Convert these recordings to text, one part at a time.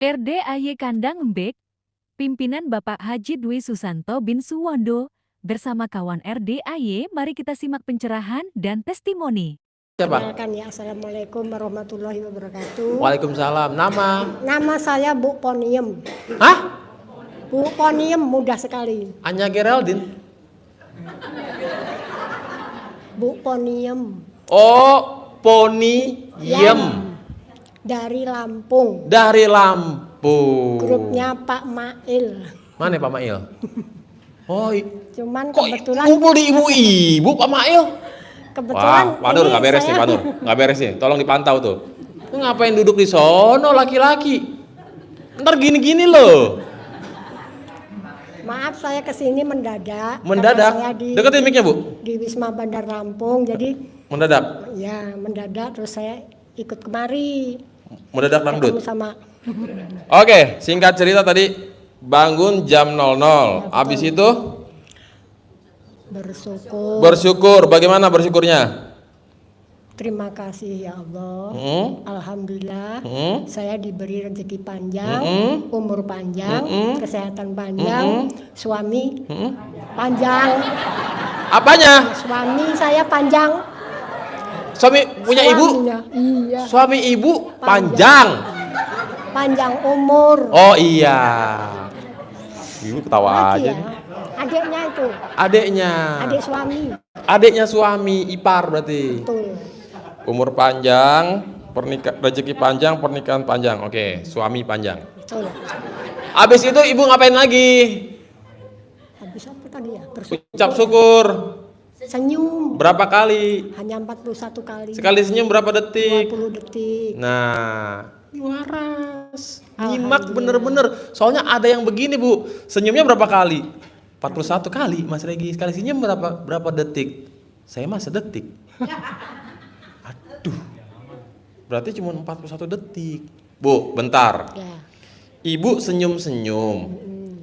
RDAY Kandang Embek, pimpinan Bapak Haji Dwi Susanto bin Suwondo, bersama kawan RDAY, mari kita simak pencerahan dan testimoni. Siapa? Kenalkan ya, Assalamualaikum warahmatullahi wabarakatuh. Waalaikumsalam. Nama saya Bu Poniem. Hah? Bu Poniem mudah sekali. Anya Geraldine. Bu Poniem. Oh, Poni Yem. Dari Lampung. Dari Lampung. Grupnya Pak Mail. Mana Pak Mail? Oh, Cuman kok kebetulan kumpul di ibu-ibu Pak Mail? kebetulan Wah, Panur ini nggak beres saya- nih, Panur. Nggak beres nih. Tolong dipantau tuh. Lu ngapain duduk di sono laki-laki? Ntar gini-gini loh. Maaf, saya kesini mendadak. Mendadak. Karena saya Deketin mic-nya, Bu. di Wisma Bandar Lampung. Jadi Mendadak. ya mendadak, terus saya ikut kemari. Mendadak dangdut. Ketemu sama Oke, singkat cerita tadi bangun jam 00. Habis itu bersyukur. bersyukur. Bagaimana bersyukurnya? Terima kasih ya Allah. Hmm? Alhamdulillah Hmm? saya diberi rezeki panjang, Mm-mm. umur panjang, Mm-mm. kesehatan panjang, Mm-mm. suami Hmm? panjang. Apanya? Suami saya panjang. Suami punya ibu? Suaminya, iya. Suami ibu panjang. Panjang umur. Oh iya. Ibu ketawa Lagi aja. ya. Adiknya itu, Adiknya. adik suami. Adiknya suami ipar berarti. Betul. Umur panjang, rezeki panjang, pernikahan panjang. Oke, suami panjang. Betul. Habis itu ibu ngapain lagi? Habis apa tadi ya? Bersyukur. Ucap syukur. Senyum Berapa kali? hanya 41 kali. Sekali senyum berapa detik? 20 detik. Nah, ini waras. Nyimak bener-bener. Soalnya ada yang begini, Bu. Senyumnya berapa kali? 41 kali, Mas Regi. Sekali senyum berapa detik? Saya mah sedetik. Aduh. Berarti cuma 41 detik. Bu, bentar. Ya. Ibu senyum-senyum.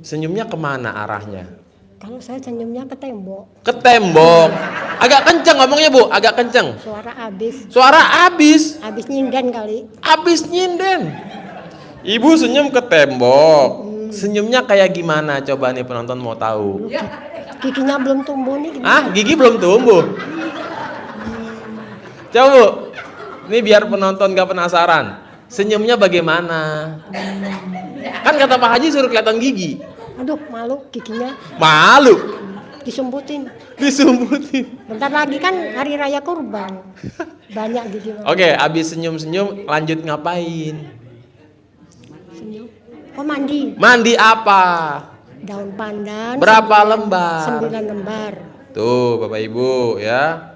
Senyumnya kemana arahnya? Kalau saya senyumnya ke tembok. Ke tembok. Agak kenceng ngomongnya, Bu. Agak kenceng. Suara habis. Suara habis. Habis nyinden kali. Habis nyinden. Ibu senyum ke tembok. Senyumnya kayak gimana? Coba nih penonton mau tahu. Giginya belum tumbuh nih. Ah, gigi belum tumbuh. Coba, Bu. Ini biar penonton gak penasaran. Senyumnya bagaimana? Kan kata Pak Haji suruh kelihatan gigi. Aduh, malu giginya Malu. disumbutin. Disumbutin. Bentar lagi kan hari raya kurban. Banyak gigi. Oke, abis senyum-senyum lanjut ngapain? Senyum. Oh, mandi. Mandi apa? Daun pandan. Berapa lembar? 9 lembar. Tuh, Bapak Ibu ya.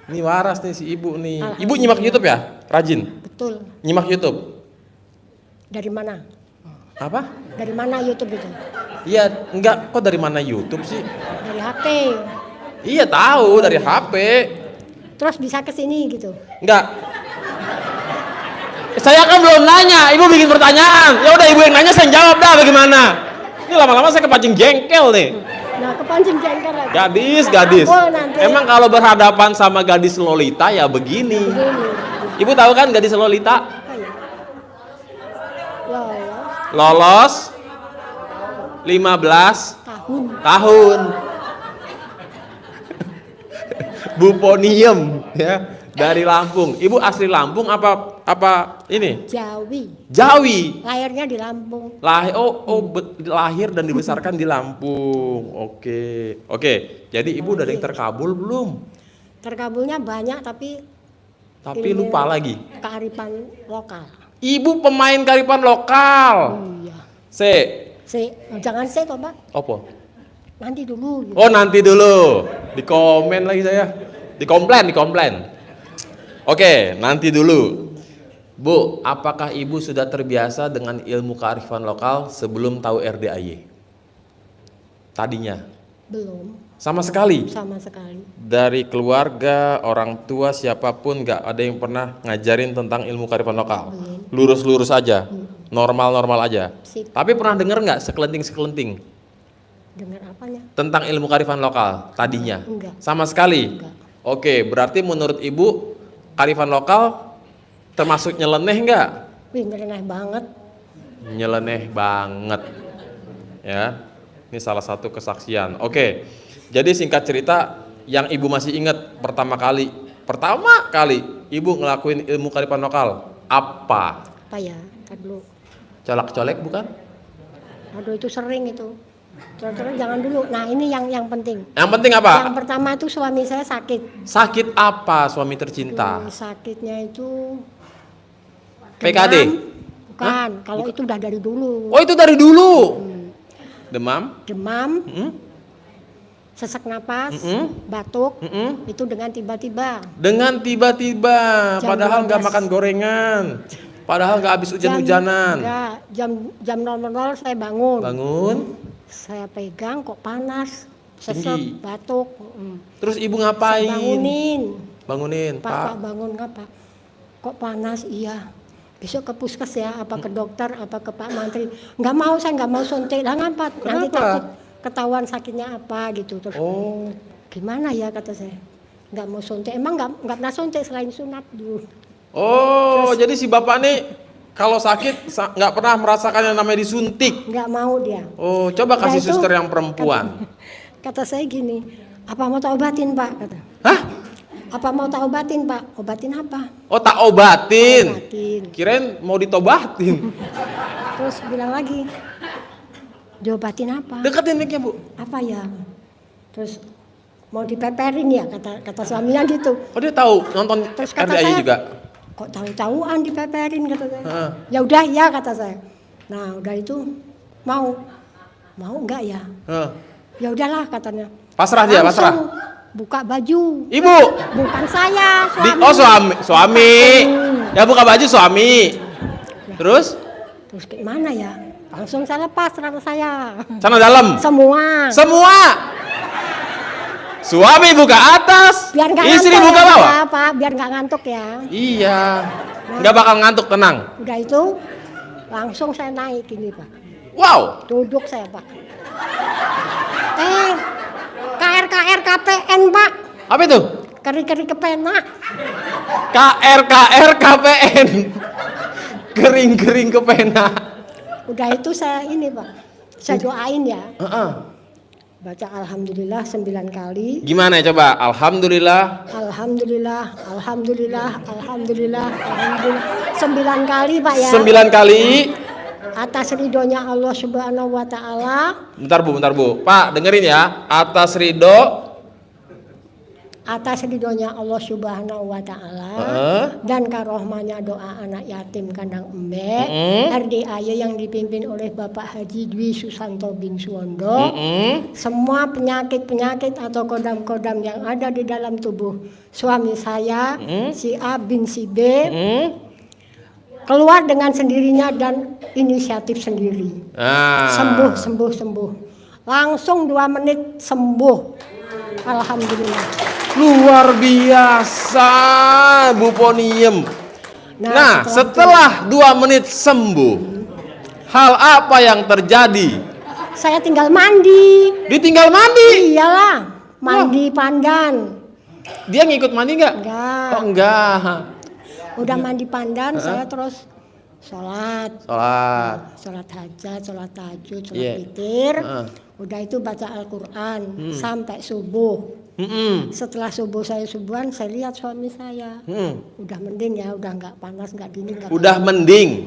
Ini waras nih si Ibu nih. Ibu nyimak YouTube ya? Rajin. Betul. Nyimak YouTube. Dari mana? Apa? Dari mana YouTube itu? Iya, enggak kok dari mana YouTube sih? Dari HP. Iya, tahu dari HP. Terus bisa ke sini gitu. Enggak. Saya kan belum nanya, Ibu bikin pertanyaan. Ya udah Ibu yang nanya, saya jawab dah bagaimana. Ini lama-lama saya kepancing jengkel nih. Nah, kepancing jengkel lagi. Gadis. Oh, nanti. Emang kalau berhadapan sama gadis Lolita ya begini. Begini. Ibu tahu kan gadis Lolita? Lolos Lolos 15 tahun. tahun. Bu Poniem ya, dari Lampung. Ibu asli Lampung apa ini? Jawi. Jawi. Lahirnya di Lampung. Lahir dan dibesarkan di Lampung. Oke. Jadi Ibu udah ada yang terkabul belum? Terkabulnya banyak tapi Tapi lupa lagi. kearifan lokal. Ibu pemain kearifan lokal. Iya. Jangan saya toh, Pak. Apa? Nanti dulu gitu. Oh, nanti dulu. Di komen lagi saya. Dikomplain. Oke, nanti dulu. Bu, apakah Ibu sudah terbiasa dengan ilmu kearifan lokal sebelum tahu RDAY? Tadinya? Belum Sama sekali? sama sekali. Dari keluarga, orang tua, siapapun nggak ada yang pernah ngajarin tentang ilmu kearifan lokal? Lurus-lurus aja? Normal-normal aja? Sip. Tapi pernah denger nggak sekelenting-sekelenting Dengar apanya? tentang ilmu kearifan lokal tadinya? Enggak. Sama sekali? Enggak. Oke, berarti menurut Ibu kearifan lokal termasuk nyeleneh nggak? Wih, nyeleneh banget. Nyeleneh banget. Ya. Ini salah satu kesaksian. Oke. Jadi singkat cerita, yang ibu masih ingat pertama kali ibu ngelakuin ilmu kearifan lokal apa? Apa ya? Ntar dulu. Colak-colek bukan? Aduh itu sering itu. Terus jangan dulu. Nah ini yang penting. Yang penting apa? Yang pertama itu suami saya sakit. Sakit apa suami tercinta? Sakitnya itu PKD? demam. Bukan, kalau itu udah dari dulu. Oh itu dari dulu. Demam? Demam, Mm-mm. sesak napas, Mm-mm. batuk, Mm-mm. itu dengan tiba-tiba. Dengan tiba-tiba, Jam padahal nggak 12. makan gorengan, padahal nggak habis hujan-hujanan. Enggak, jam 00 saya bangun. Bangun, Saya pegang kok panas, Tinggi. sesek, batuk. terus ibu Saya ngapain? bangunin. Bangunin, Pak, Pak. bangun nggak Pak? Kok panas? Iya. Besok ke puskes ya, apa ke dokter, apa ke Pak Mantri. Nggak mau, saya nggak mau suntik. Lah ngapa? Nanti Kenapa? takut ketahuan sakitnya apa gitu. Terus Oh, gimana ya kata saya. Nggak mau suntik. Emang nggak pernah suntik selain sunat dulu. oh, jadi si bapak nih kalau sakit nggak pernah merasakan yang namanya disuntik. Nggak mau dia. Oh, coba kasih Udah itu, suster yang perempuan. Kata saya gini, apa mau tak obatin Pak? Kata. Hah? Apa mau tak obatin Pak? Obatin apa? Oh, tak obatin. Obatin. Kirain mau ditobatin. Terus bilang lagi, diobatin apa? Deketin mic-nya, Bu. Apa ya? Terus mau dipeperin ya kata suaminya gitu. Oh, dia tahu nonton Terus kata RDI saya, juga. kok tahu-tahuan dipeperin kata saya. Heeh. Ya udah ya kata saya. Nah udah itu mau enggak ya? Heeh. Ya udahlah katanya. Pasrah dia, Langsung pasrah. buka baju. Ibu. Bukan saya, suami. Oh, suami. Ya buka baju suami. Terus Terus gimana ya? Langsung saya lepas celana saya. sana dalam. Semua. Semua. Suami buka atas, Biar nggak istri ngantuk buka ya, bawah. Pak. Biar nggak ngantuk ya. Iya. Nggak bakal ngantuk, tenang. Udah itu langsung saya naik ini Pak. Wow. Duduk saya Pak. KRKR KPN Pak. Apa itu? Keri-keri kepena. KRKR KPN. Kering-kering kepena. Udah itu saya ini Pak. Saya doain ya. Heeh. Baca Alhamdulillah 9 kali. Gimana ya coba? Alhamdulillah. Alhamdulillah, Alhamdulillah, Alhamdulillah, Alhamdulillah. 9 kali Pak ya. 9 kali. Atas ridhonya Allah Subhanahu wa Ta'ala. Bentar Bu. Pak, dengerin ya. Atas ridho. Atas ridhonya Allah Subhanahu wa Ta'ala. Dan karohmanya doa anak yatim kandang embek. RDAY yang dipimpin oleh Bapak Haji Dwi Susanto bin Suwondo. Semua penyakit-penyakit atau kodam-kodam yang ada di dalam tubuh suami saya, si A bin si B, keluar dengan sendirinya dan inisiatif sendiri. Ah. Sembuh. Langsung 2 menit sembuh. Alhamdulillah. Luar biasa, Bu Poniem. Nah, setelah 2 menit sembuh, hal apa yang terjadi? Saya tinggal mandi. Ditinggal mandi. Iyalah, mandi pandan. Dia ngikut mandi nggak? Enggak. Oh, enggak. Udah mandi pandan, saya terus sholat. Sholat hajat, sholat tahajud, sholat Iya. witir. Udah itu baca Al-Quran sampai subuh. Setelah subuh saya subuhan, saya lihat suami saya. Udah mending ya, udah nggak panas, nggak dingin. Udah mending.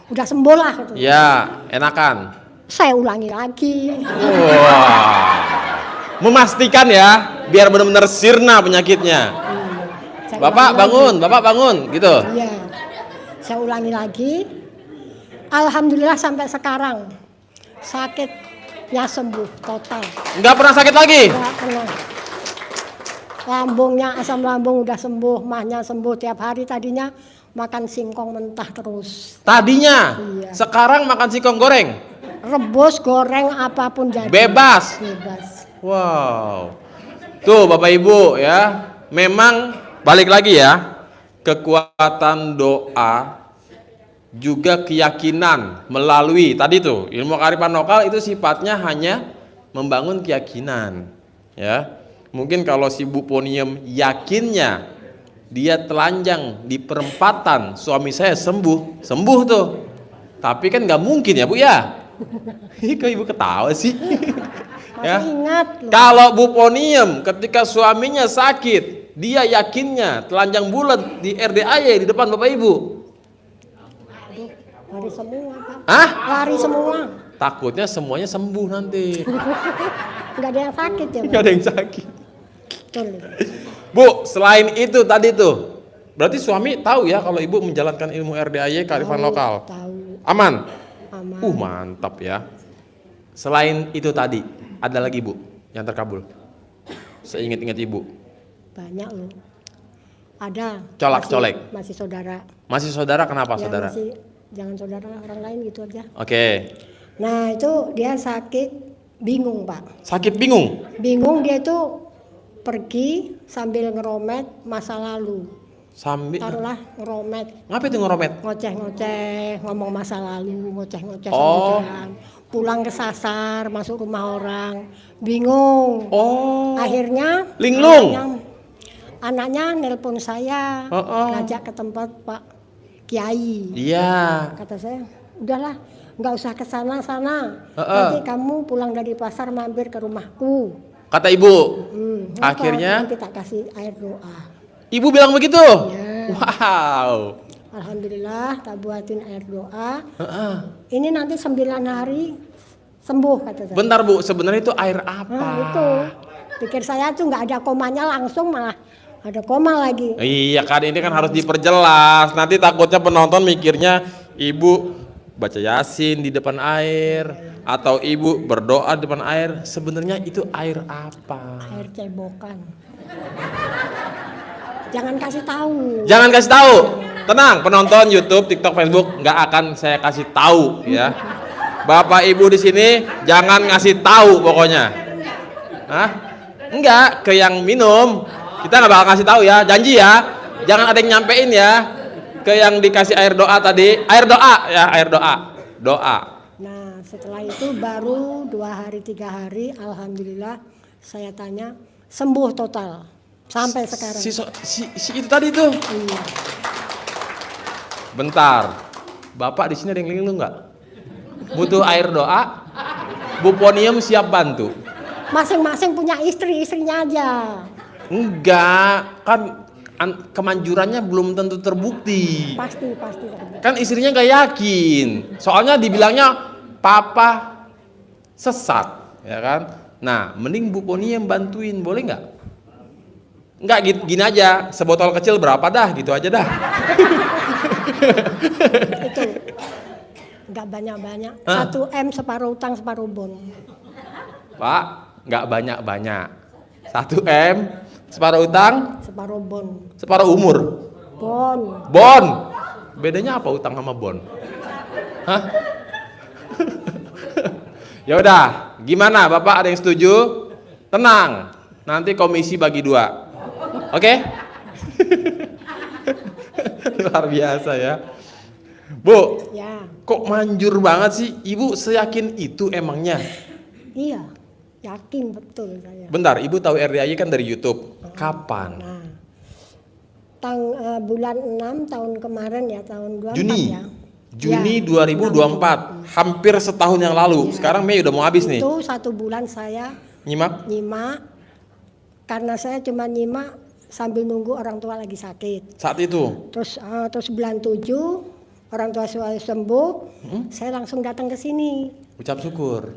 Udah sembuh lah. Gitu. Ya, enakan. Saya ulangi lagi. Wah. Memastikan ya, biar benar-benar sirna penyakitnya. Saya Bapak ulangi bangun, gitu. Iya. Saya ulangi lagi. Alhamdulillah sampai sekarang sakitnya sembuh total. Nggak pernah sakit lagi. Nggak pernah. Lambungnya, asam lambung udah sembuh, mahnya sembuh tiap hari. Tadinya makan singkong mentah terus. Tadinya, Iya. sekarang makan singkong goreng. Rebus, goreng, apapun jadi. Bebas. Bebas. Wow. Tuh Bapak Ibu ya, memang balik lagi ya, kekuatan doa juga keyakinan melalui tadi tuh ilmu kearifan lokal itu sifatnya hanya membangun keyakinan ya. Mungkin kalau si Bu Poniem yakinnya dia telanjang di perempatan, suami saya sembuh tuh. Tapi kan nggak mungkin ya Bu ya. Kok Ibu ketawa sih? Ya. Masih ingat loh. Kalau Bu Poniem ketika suaminya sakit, dia yakinnya telanjang bulat di RDAY di depan Bapak Ibu. Aduh, lari semua Pak. Hah? Lari semua. Takutnya semuanya sembuh nanti. Nggak ada yang sakit ya Pak. Nggak ada yang sakit. Betul. Bu, selain itu tadi tuh, berarti suami tahu ya kalau Ibu menjalankan ilmu RDAY kearifan lokal. Tahu. Aman? Aman. Mantap ya. Selain itu tadi, ada lagi Bu yang terkabul. Seingat-ingat Ibu. Banyak loh. Ada. Colak-colek. Masih saudara. Masih saudara kenapa Ya, saudara? masih, jangan saudara orang lain gitu aja. Oke. Nah itu dia sakit, bingung Pak. Sakit bingung? Bingung dia itu pergi sambil ngeromet masa lalu. Sambil Taruhlah ngeromet, ngapain itu ngeromet? ngoceh-ngoceh, ngomong masa lalu, ngoceh-ngoceh Oh. sambil jalan. Pulang kesasar, masuk rumah orang, bingung. Oh. Akhirnya Linglung. anaknya nelpon saya, ngajak ke tempat Pak Kiai. Iya. Kata saya, udahlah, nggak usah ke sana. Nanti kamu pulang dari pasar mampir ke rumahku. Kata Ibu. Kenapa? Akhirnya Nanti tak kasih air doa. Ibu bilang begitu? Ya. Wow. Alhamdulillah, tak buatin air doa. Ini nanti 9 hari sembuh kata saya. Bentar Bu, sebenarnya itu air apa? Nah, itu. Pikir saya tuh nggak ada komanya langsung malah ada koma lagi. Iya kan, ini kan harus diperjelas. Nanti takutnya penonton mikirnya Ibu baca Yasin di depan air atau Ibu berdoa di depan air. Sebenarnya itu air apa? Air cebokan. Jangan kasih tahu. Jangan kasih tahu. Tenang, penonton YouTube, TikTok, Facebook nggak akan saya kasih tahu ya. Bapak Ibu di sini jangan ngasih tahu pokoknya. Hah? Enggak, ke yang minum. Kita nggak bakal ngasih tahu ya, janji ya. Jangan ada yang nyampein ya. Ke yang dikasih air doa tadi, air doa ya, air doa. Doa. Nah, setelah itu baru 2 hari 3 hari, alhamdulillah saya tanya sembuh total sampai sekarang. Si itu tadi tuh. Iya. Bentar. Bapak di sini ada yang linglung nggak? Butuh air doa? Bu Poniem siap bantu. Masing-masing punya istrinya aja. Enggak, kan kemanjurannya belum tentu terbukti. Pasti. Kan istrinya nggak yakin. Soalnya dibilangnya papa sesat, ya kan? Nah, mending Bu Poniem bantuin, boleh nggak? Nggak, gini aja, sebotol kecil berapa dah, gitu aja dah. Itu nggak banyak-banyak. 1 M separuh utang separuh bon. Pak, nggak banyak-banyak. 1 M, separuh utang, Separuh bon. separuh umur. Bon. Bon. Bedanya apa utang sama bon? Hah? Ya udah, gimana? Bapak ada yang setuju? Tenang. Nanti komisi bagi 2. Oke? Luar biasa ya. Bu, Ya, kok manjur banget sih? Ibu seyakin itu emangnya? iya. Yakin betul saya. Bentar, Ibu tahu RDAY kan dari YouTube. Kapan? Nah, bulan 6 tahun kemarin ya, tahun 24 Juni. ya. Juni Ya, 2024. Hampir setahun yang lalu. Sekarang Mei udah mau habis nih. Itu 1 bulan saya Nyimak? nyimak, karena saya cuma nyimak sambil nunggu orang tua lagi sakit. Saat itu. Terus bulan 7 orang tua saya sembuh, saya langsung datang ke sini. Ucap syukur.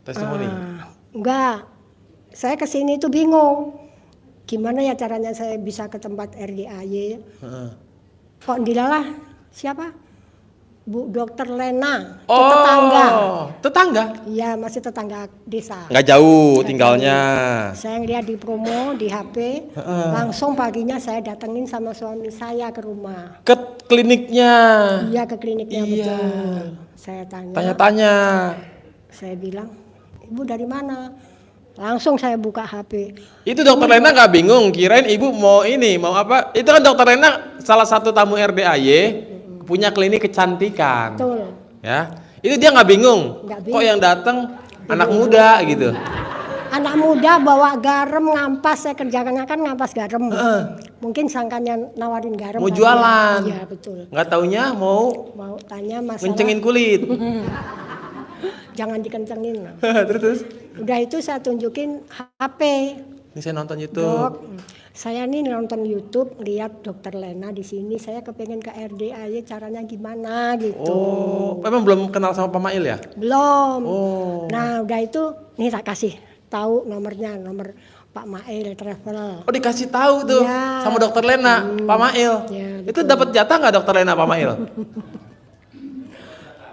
Testimoni. Enggak, saya ke sini tuh bingung. Gimana ya caranya saya bisa ke tempat RDAY? Kok dilalah siapa? Bu Dokter Lena, itu tetangga. Tetangga? Iya, masih tetangga desa. Nggak jauh tinggalnya. Saya ngeliat di promo di HP, langsung paginya saya datengin sama suami saya ke rumah. Ke kliniknya. Iya, ke kliniknya Iya. betul. Saya Tanya-tanya. saya bilang, Ibu dari mana? Langsung saya buka HP. Itu Dokter Lena nggak bingung, kirain Ibu mau ini, mau apa? Itu kan Dokter Lena salah satu tamu RDAY, punya klinik kecantikan. Betul. Ya, itu dia nggak bingung. Nggak Kok bingung. yang datang anak muda gitu. Anak muda bawa garam ngampas, saya kerjakannya kan ngampas garam. Mungkin sangkanya nawarin garam. Mau kali jualan. ya. Iya betul. Nggak taunya mau Mau tanya masalah. ngencengin kulit. Jangan dikencengin. Terus. Udah itu saya tunjukin HP. Ini saya nonton Dok, YouTube. saya nih nonton YouTube, lihat Dokter Lena di sini. Saya kepengen ke RDAY, caranya gimana gitu. Oh, memang belum kenal sama Pak Mail ya? Belum. Oh. Nah udah itu, nih tak kasih tahu nomornya, nomor Pak Mail Travel. Oh, dikasih tahu tuh Iya. sama Dokter Lena, Pak Mail. Iya, Itu dapat jatah nggak Dokter Lena Pak Mail?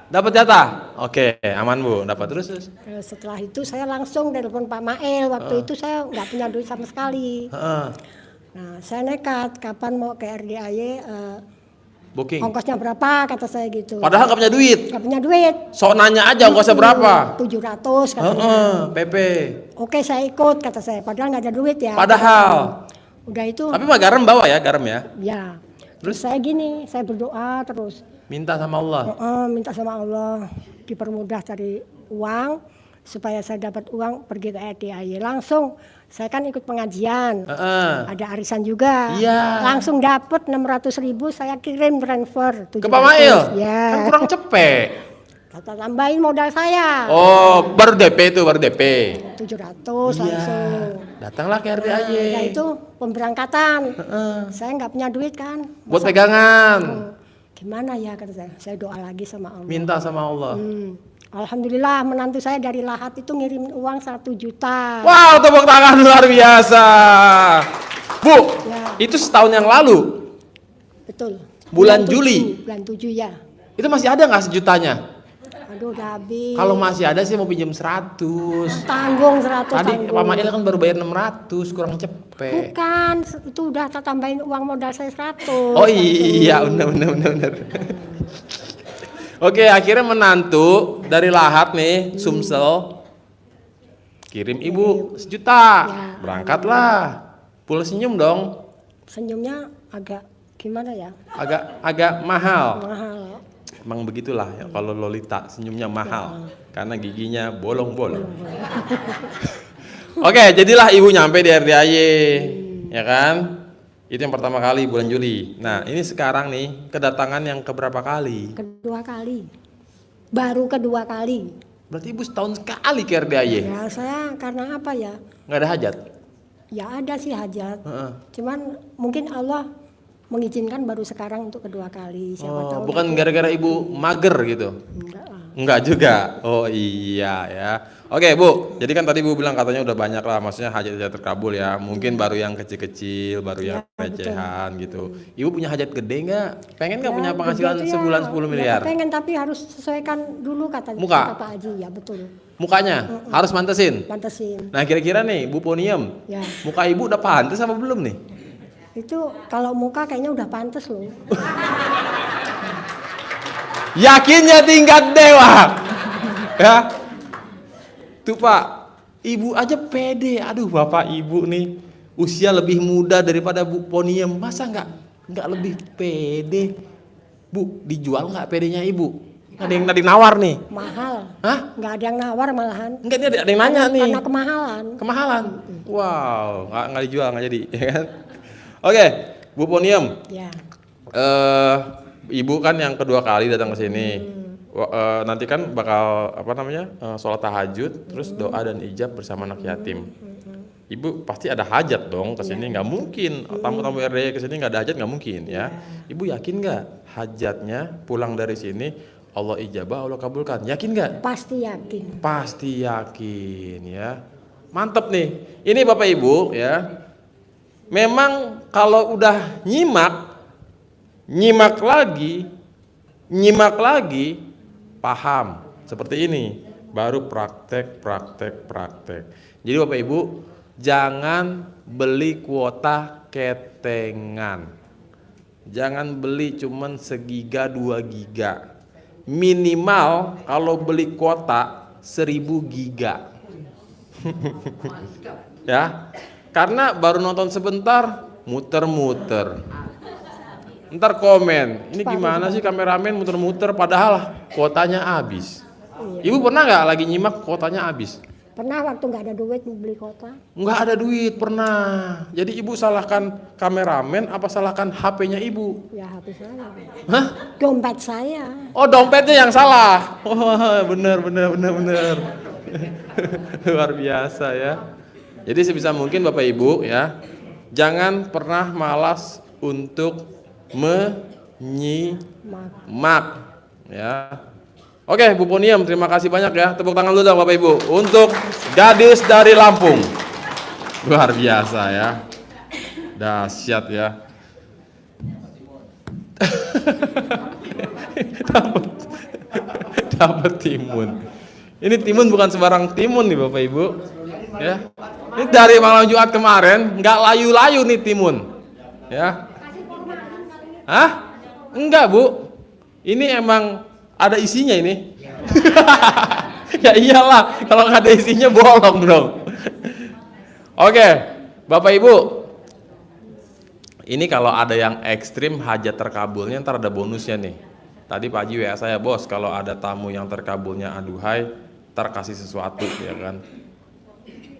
Dapat jatah? Oke, aman Bu. Dapat terus. Setelah itu saya langsung telepon Pak Mail. Waktu itu saya nggak punya duit sama sekali. Heeh. Nah saya nekat, kapan mau ke RDAY, Booking. ongkosnya berapa, kata saya gitu. Padahal nggak punya duit. Nggak punya duit. Sok nanya aja ongkosnya berapa? 700 katanya. Heeh, PP. Oke saya ikut, kata saya. Padahal nggak ada duit ya. Padahal. Udah itu, Tapi mah garam bawa ya, garam ya. ya. Terus saya gini, saya berdoa terus. Minta sama Allah. Minta sama Allah dipermudah cari uang supaya saya dapat uang pergi ke RDAY. Langsung saya kan ikut pengajian. Heeh. Ada arisan juga. Iya. Langsung dapat 600.000 saya kirim transfer. Ke Pak Mail? Ya. Kan kurang cepet. Kata tambahin modal saya. Oh, baru DP itu, baru DP. 700 Iya. langsung. Datanglah ke Nah, RDAY. udah itu pemberangkatan. Heeh. Saya nggak punya duit kan. Buat pegangan. Gimana ya kata saya. Saya doa lagi sama Allah. Minta sama Allah. Alhamdulillah menantu saya dari Lahat itu ngirim uang 1 juta. Wow, tepuk tangan luar biasa. Bu, Ya. itu setahun yang lalu. Betul. Bulan Juli. Bulan 7 ya. Itu masih ada nggak sejutanya? Aduh udah habis. Kalau masih ada sih mau pinjam 100. Tanggung 100 Tadi tanggung. Pak Mail kan baru bayar 600, kurang cepet. Bukan, itu udah tak tambahin uang modal saya 100. Oh iya, benar. Oke, akhirnya menantu dari Lahat nih, Sumsel, kirim ibu 1 juta. Ya. Berangkatlah. Full senyum dong. Senyumnya agak gimana ya? Agak mahal. Mahal. Emang begitulah ya, kalau Lolita senyumnya mahal karena giginya bolong-bolong. Oke, jadilah ibu nyampe di RDAY, ya kan? Itu yang pertama kali bulan Juli. Nah, ini sekarang nih kedatangan yang keberapa kali? Kedua kali. Baru kedua kali. Berarti ibu setahun sekali ke RDAY. Ya saya karena apa ya? Nggak ada hajat? Ya ada sih hajat. Heeh. Cuman mungkin Allah mengizinkan baru sekarang untuk kedua kali. Siapa tahu Bukan nanti- gara-gara ibu mager gitu? Enggak lah. Enggak juga. Oh iya ya. Oke Bu, jadi kan tadi Bu bilang katanya udah banyak lah, maksudnya hajat-hajat terkabul ya. Mungkin baru yang kecil-kecil, baru yang Ya, recehan gitu. Ibu punya hajat gede nggak? Pengen nggak Ya, punya penghasilan gede tuh ya. sebulan 10 miliar? Ya, pengen tapi harus sesuaikan dulu kata Muka? Pak Haji. Ya betul. Mukanya harus mantesin. Pantesin. Nah kira-kira nih Bu Ponium, Ya. muka ibu udah pantes apa belum nih? Itu kalau muka kayaknya udah pantes loh. Yakinnya tingkat dewa. Ya. Tuh Pak, ibu aja pede. Aduh Bapak Ibu nih usia lebih muda daripada Bu Ponium. Masa nggak lebih pede? Bu, dijual nggak pedenya Ibu? Ada yang tadi nawar nih. Mahal. Hah? Nggak ada yang nawar malahan. Enggak, ini ada yang nanya nih. Karena kemahalan. Kemahalan. Wow, nggak dijual, nggak jadi, ya kan? Oke, Bu Ponium. Ya. Ibu kan yang kedua kali datang ke sini. Nanti kan bakal apa namanya sholat tahajud, terus doa dan ijab bersama anak yatim. Ibu pasti ada hajat dong ke sini, nggak mungkin tamu-tamu RDAY ke sini nggak ada hajat, nggak mungkin ya. Ibu yakin nggak hajatnya pulang dari sini Allah ijabah, Allah kabulkan? Yakin nggak? Pasti yakin. Pasti yakin ya. Mantep nih. Ini Bapak Ibu ya. Memang kalau udah nyimak lagi, paham. Seperti ini. Baru praktek. Jadi Bapak Ibu, jangan beli kuota ketengan. Jangan beli cuman 1 giga 2 giga. Minimal kalau beli kuota 1000 giga. Ya. Karena baru nonton sebentar, muter-muter. Ntar komen, ini gimana sih kameramen muter-muter padahal kuotanya habis. Ibu pernah nggak lagi nyimak kuotanya habis? Pernah waktu nggak ada duit beli kota. Nggak ada duit, pernah. Jadi ibu salahkan kameramen apa salahkan HP-nya ibu? Ya habis saya. Hah? Dompet saya. Oh, dompetnya yang salah. Wah, bener. Luar biasa ya. Jadi sebisa mungkin Bapak Ibu ya, jangan pernah malas untuk menyimak ya. Oke, Bu Poniam, terima kasih banyak ya. Tepuk tangan dulu dong Bapak Ibu untuk gadis dari Lampung. Luar biasa ya. Dahsyat ya. Dapat timun. Ini timun bukan sembarang timun nih Bapak Ibu. Ya. Ini dari malam Jumat kemarin, nggak layu-layu nih timun. Ya. Hah? Enggak, Bu. Ini emang ada isinya ini. Ya iyalah, kalau nggak ada isinya bolong dong. Oke, Bapak Ibu. Ini kalau ada yang ekstrim hajat terkabulnya, ntar ada bonusnya nih. Tadi Pak Haji WA saya, bos, kalau ada tamu yang terkabulnya aduhai, ntar kasih sesuatu ya kan.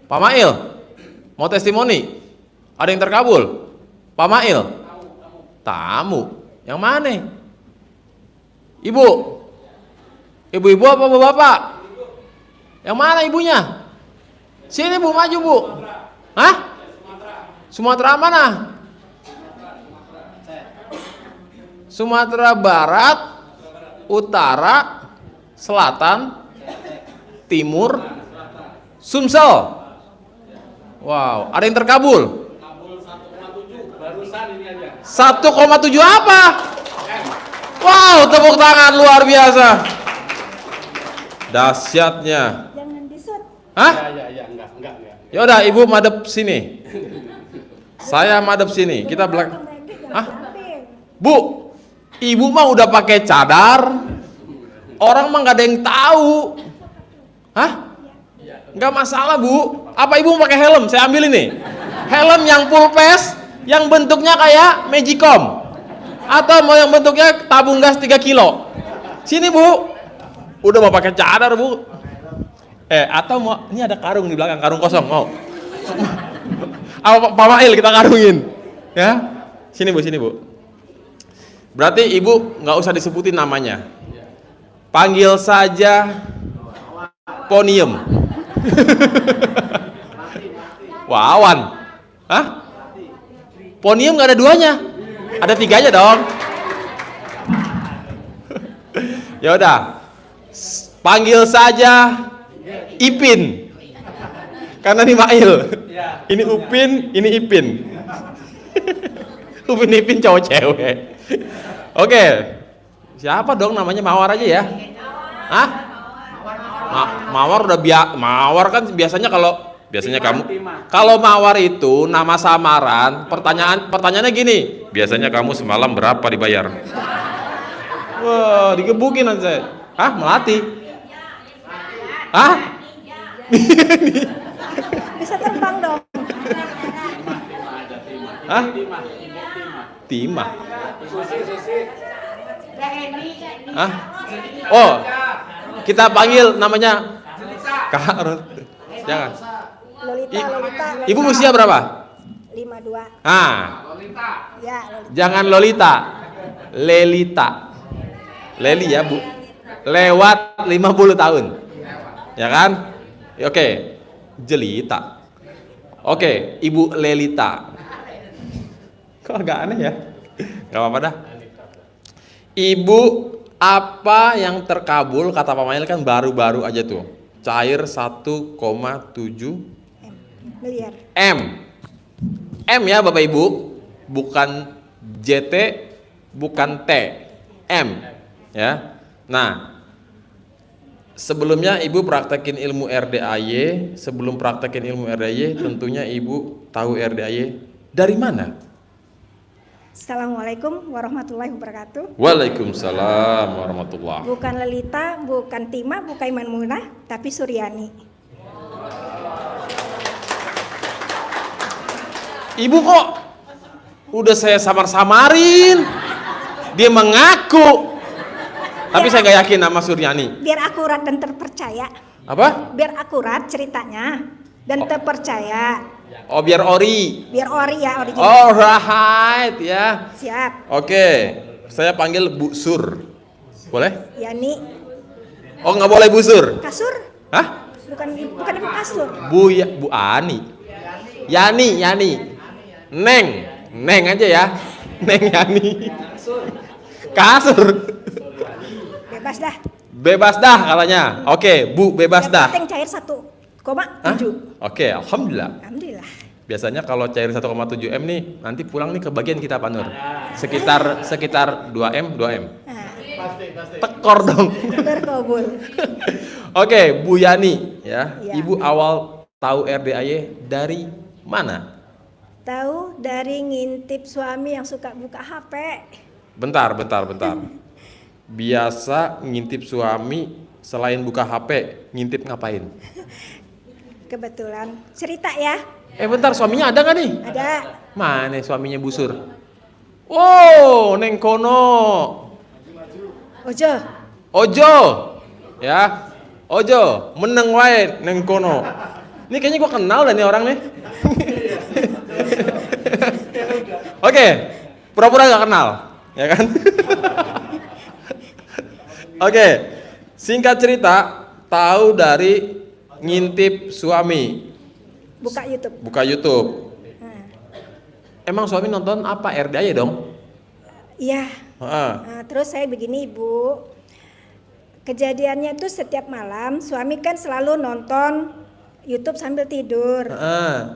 Pak Mail, mau testimoni? Ada yang terkabul? Pak Mail? Tamu? Yang mana? Ibu? Ibu-ibu apa bapak? Yang mana ibunya? Sini Bu, maju Bu. Hah? Sumatera mana? Sumatera Barat, Utara, Selatan, Timur, Sumsel. Wow, ada yang terkabul? 1,7 apa? Wow, tepuk tangan luar biasa. Dahsyatnya. Jangan disut. Hah? Enggak. Yaudah, Ibu madep sini. Saya madep sini. Kita belakang. Hah? Bu, Ibu mah udah pakai cadar. Orang mah nggak ada yang tahu. Hah? Nggak masalah Bu. Apa Ibu mau pakai helm? Saya ambil ini. Helm yang full face, yang bentuknya kayak Magicom. Atau mau yang bentuknya tabung gas 3 kilo. Sini Bu. Udah mau pakai cadar Bu. Atau mau, ini ada karung di belakang, karung kosong mau. Pak Mail kita karungin. Ya. Sini Bu. Berarti Ibu nggak usah disebutin namanya. Panggil saja Ponium. Wawan. Hah? Ponium nggak ada duanya. Ada 3-nya dong. Ya udah. Panggil saja Ipin. Karena ini Mail. Ini Upin, ini Ipin. Upin Ipin cowok cewek. Oke. Siapa dong namanya? Mawar aja ya. Hah? Mawar udah Mawar kan biasanya kalau Mawar itu nama samaran, pertanyaannya gini, biasanya kamu semalam berapa dibayar? Wah, digebukin aja. Hah? Melati? Hah? Bisa terbang dong. Hah? Timah. Hah? Oh, kita panggil namanya Kak Rut. Jangan. Lolita. Ibu usia berapa? 52. Ya, Lolita. Jangan Lolita. Lelita. Leli ya, Bu. Lewat 50 tahun. Ya kan? Oke. Jelita. Oke, Ibu Lelita. Kok agak aneh ya? Gak apa-apa dah. Ibu, apa yang terkabul kata Pak Mail kan baru-baru aja tuh. Cair 1,7 miliar. M ya Bapak Ibu, bukan JT, bukan T, M ya. Nah, sebelumnya Ibu praktekin ilmu RDAY. Sebelum praktekin ilmu RDAY, tentunya Ibu tahu RDAY dari mana? Assalamualaikum warahmatullahi wabarakatuh. Waalaikumsalam warahmatullahi. Bukan Lelita, bukan Tima, bukan Iman Munah, tapi Suryani. Ibu kok udah saya samar-samarin, dia mengaku. Tapi saya nggak yakin nama Suryani. Biar akurat dan terpercaya. Apa? Biar akurat ceritanya dan terpercaya. Oh, biar ori. Biar ori ya, original. Alright ya. Siap. Oke, saya panggil Bu Sur. Boleh? Yani Oh, nggak boleh Bu Sur. kasur? Hah? Bukan ibu kasur. Bu Ani. Yani. Neng aja ya. Neng Yani. Kasur. Bebas dah. Katanya. Oke, Bu, bebas Yang dah. penting cair 1,7. Oke, alhamdulillah. Alhamdulillah. Biasanya kalau cair 1,7 M nih, nanti pulang nih ke bagian kita Pak Nur. Sekitar 2 M. Nah, Tekor dong. terkabul. Oke, Bu Yani ya. Iya. Ibu awal tahu RDAY dari mana? Tahu dari ngintip suami yang suka buka HP. Bentar. Biasa ngintip suami selain buka HP, ngintip ngapain? Kebetulan cerita ya. Bentar, suaminya ada nggak nih? Ada. Mana suaminya Bu Sur? Oh, Neng kono. Ojo. Ya. Ojo, meneng wae Neng kono. Ini kayaknya gua kenal dah nih orang nih. Oke, pura-pura gak kenal, ya kan? Oke, singkat cerita, tahu dari ngintip suami. Buka YouTube. Emang suami nonton apa? RDAY dong? Iya. Nah, terus saya begini Ibu. Kejadiannya itu setiap malam suami kan selalu nonton YouTube sambil tidur.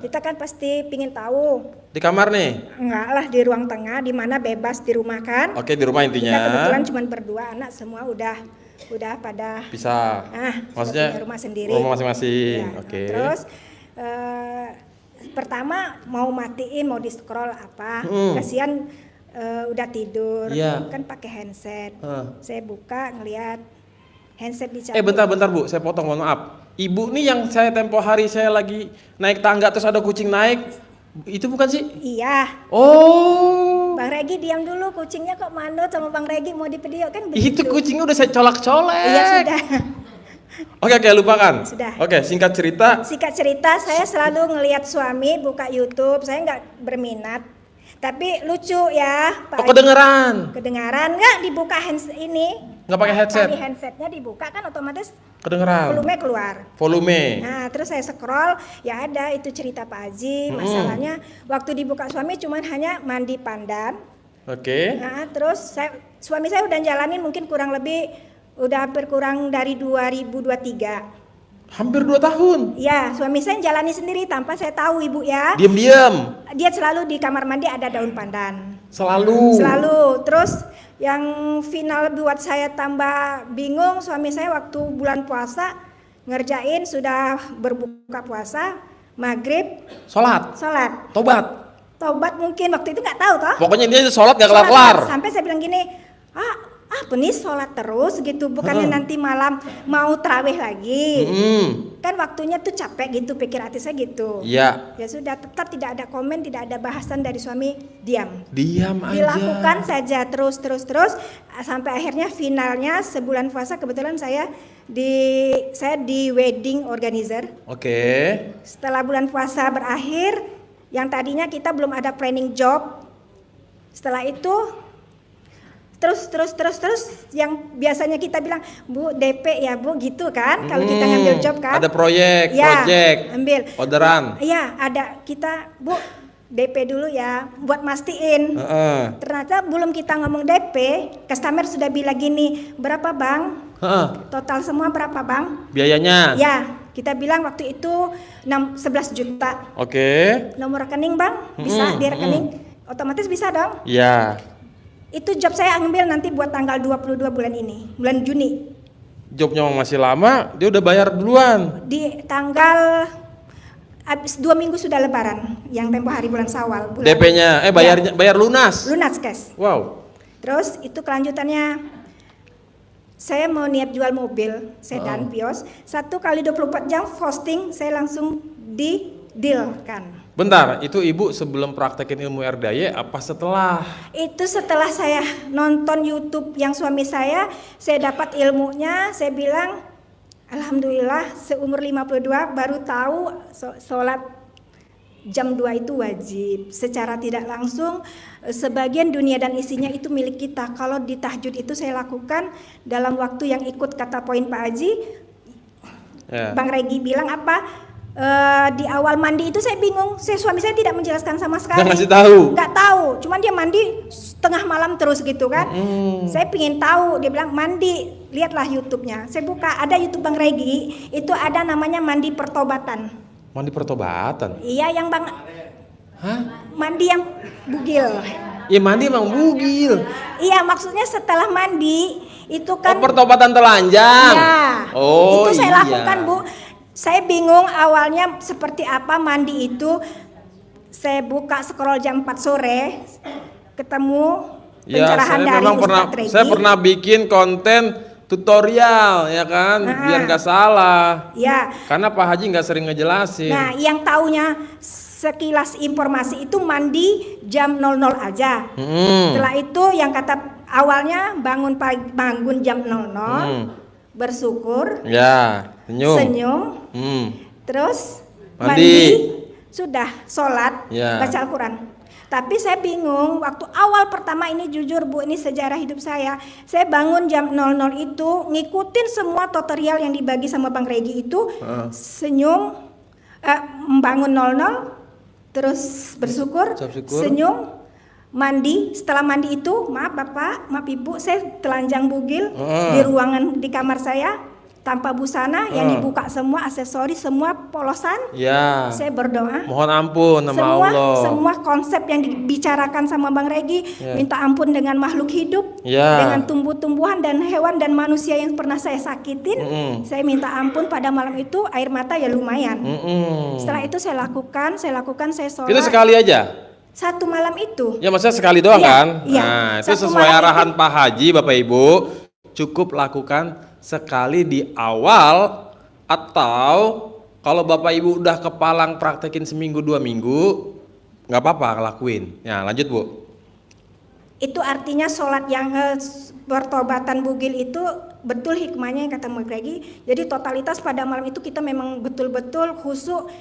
Kita kan pasti pingin tahu. Di kamar nih? Enggak lah, di ruang tengah, di mana bebas di rumah kan. Oke, di rumah intinya. Kita kebetulan cuma berdua, anak semua udah pada bisa. Maksudnya punya rumah sendiri. Rumah masing-masing. Ya, Oke. Terus pertama mau matiin, mau di scroll apa? Kasihan udah tidur, Iya. kan pakai handset. Saya buka ngelihat handset dicabut. Bentar Bu, saya potong, mohon maaf. Ibu nih yang saya tempo hari saya lagi naik tangga terus ada kucing naik, itu bukan sih? Iya. Oh. Bang Regi diam dulu, kucingnya kok manut sama Bang Regi mau di video kan begitu. Itu kucingnya udah saya colak-colek. Iya sudah. Oke, lupakan. Sudah. Oke, singkat cerita. Saya selalu ngelihat suami buka YouTube, saya nggak berminat. Tapi lucu ya, Pak. Kedengeran. Kedengaran nggak dibuka ini? Nggak pakai headset. Tali handsetnya dibuka kan otomatis Kedengeran. volume keluar. Volume. Nah, terus saya scroll, ya ada itu cerita Pak Haji. Masalahnya waktu dibuka suami cuman hanya mandi pandan. Oke. Nah, terus suami saya udah jalanin mungkin kurang lebih udah hampir kurang dari 2023. Hampir 2 tahun. Ya, suami saya jalani sendiri tanpa saya tahu Ibu ya. Diam-diam. Dia selalu di kamar mandi ada daun pandan. Selalu. Terus yang final buat saya tambah bingung, suami saya waktu bulan puasa ngerjain sudah berbuka puasa, maghrib, Sholat. Tobat mungkin waktu itu nggak tahu toh. Pokoknya dia sholat gak Sholat, kelar-kelar. sampai saya bilang gini, apa nih sholat terus gitu, bukannya nanti malam mau tarawih lagi. Kan waktunya tuh capek gitu, pikir hati saya gitu. Iya. Ya sudah, tetap tidak ada komen, tidak ada bahasan dari suami, diam Diam aja. dilakukan saja terus sampai akhirnya finalnya sebulan puasa kebetulan saya di wedding organizer. Oke. Setelah bulan puasa berakhir, yang tadinya kita belum ada planning job, setelah itu terus yang biasanya kita bilang Bu DP ya Bu gitu kan, kalau kita ngambil job kan ada project ambil orderan. Iya ada, kita Bu DP dulu ya buat mastiin. Ternyata belum kita ngomong DP, customer sudah bilang gini, berapa Bang? Total semua berapa Bang? Biayanya? Ya, kita bilang waktu itu 11 juta. Oke. Nomor rekening Bang? Bisa di rekening? Otomatis bisa dong? Iya. Itu job saya ambil nanti buat tanggal 22 bulan ini, bulan Juni. Jobnya masih lama, dia udah bayar duluan. Di tanggal habis 2 minggu sudah lebaran, yang tempo hari bulan Syawal. DP-nya, bayar lunas. Lunas cash. Wow. Terus itu kelanjutannya, saya mau niat jual mobil sedan Vios, 1 kali 24 jam posting, saya langsung di deal kan. Bentar, itu ibu sebelum praktekin ilmu RDAY apa setelah? Itu setelah saya nonton YouTube yang suami saya dapat ilmunya, saya bilang alhamdulillah seumur 52 baru tahu sholat jam 2 itu wajib. Secara tidak langsung sebagian dunia dan isinya itu milik kita. Kalau di tahajud itu saya lakukan dalam waktu yang ikut kata poin Pak Haji. Bang Regi bilang apa? Di awal mandi itu saya bingung, suami saya tidak menjelaskan sama sekali. Nggak ngasih tahu? Nggak tahu, cuman dia mandi tengah malam terus gitu kan. Saya pingin tahu, dia bilang mandi, lihatlah YouTube-nya. Saya buka, ada YouTube Bang Regi, itu ada namanya mandi pertobatan. Mandi pertobatan? Iya yang Bang. Hah? Mandi yang bugil. Ya mandi emang bugil. Iya maksudnya setelah mandi itu kan. Oh pertobatan telanjang. Ya, oh itu iya. saya lakukan Bu. Saya bingung awalnya seperti apa mandi itu. Saya buka scroll jam 4 sore, ketemu pencerahan dari Ustadz Regi. Saya pernah bikin konten tutorial ya kan, biar nggak salah. Ya. Karena Pak Haji nggak sering ngejelasin. Nah, yang taunya sekilas informasi itu mandi jam 00 aja. Setelah itu yang kata awalnya bangun jam 00. Bersyukur, ya, senyum, terus mandi, sudah sholat, baca Al-Quran. Tapi saya bingung, waktu awal pertama ini jujur Bu, ini sejarah hidup saya bangun jam 00 itu, ngikutin semua tutorial yang dibagi sama Bang Regi itu, senyum, bangun 00, terus bersyukur, senyum, mandi. Setelah mandi itu, maaf Bapak, maaf Ibu, saya telanjang bugil di ruangan di kamar saya tanpa busana, yang dibuka semua aksesoris, semua polosan. Ya. Saya berdoa. Mohon ampun sama Allah. Semua konsep yang dibicarakan sama Bang Regi, minta ampun dengan makhluk hidup, dengan tumbuh-tumbuhan dan hewan dan manusia yang pernah saya sakitin. Saya minta ampun pada malam itu, air mata ya lumayan. Setelah itu saya lakukan, saya sholat. Itu sekali aja? Satu malam itu. Ya maksudnya sekali doang kan? Iya. Nah itu sesuai arahan Pak Haji Bapak Ibu, cukup lakukan sekali di awal, atau kalau Bapak Ibu udah kepalang praktekin seminggu 2 minggu, nggak apa-apa lakuin. Ya lanjut Bu. Itu artinya sholat yang pertobatan bugil itu betul hikmahnya yang kata Mbak Regi. Jadi totalitas pada malam itu kita memang betul-betul khusyuk,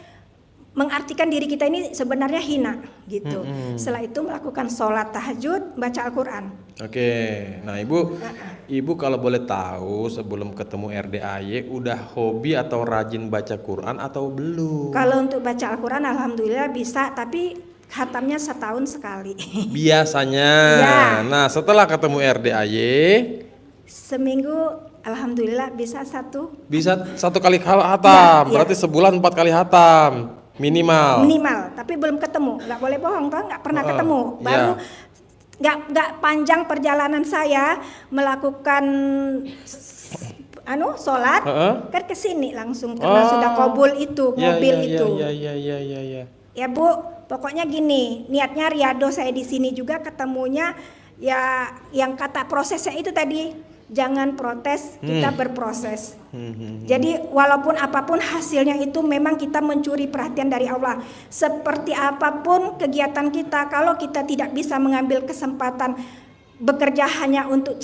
mengartikan diri kita ini sebenarnya hina gitu. Setelah itu melakukan sholat tahajud, baca Al-Quran. Oke, nah Ibu kalau boleh tahu sebelum ketemu RDAY udah hobi atau rajin baca Quran atau belum? Kalau untuk baca Al-Quran alhamdulillah bisa, tapi khatamnya setahun sekali. Biasanya. Nah setelah ketemu RDAY seminggu alhamdulillah bisa satu. Bisa 1 kali khatam, berarti sebulan 4 kali khatam. Minimal, tapi belum ketemu, nggak boleh bohong, nggak pernah ketemu. Baru nggak panjang perjalanan saya melakukan sholat, kan kesini langsung karena sudah kabul itu mobil itu. Ya Bu, pokoknya gini, niatnya riado saya di sini juga ketemunya ya yang kata prosesnya itu tadi. Jangan protes, kita berproses. Jadi walaupun apapun hasilnya itu memang kita mencuri perhatian dari Allah. Seperti apapun kegiatan kita, kalau kita tidak bisa mengambil kesempatan bekerja hanya untuk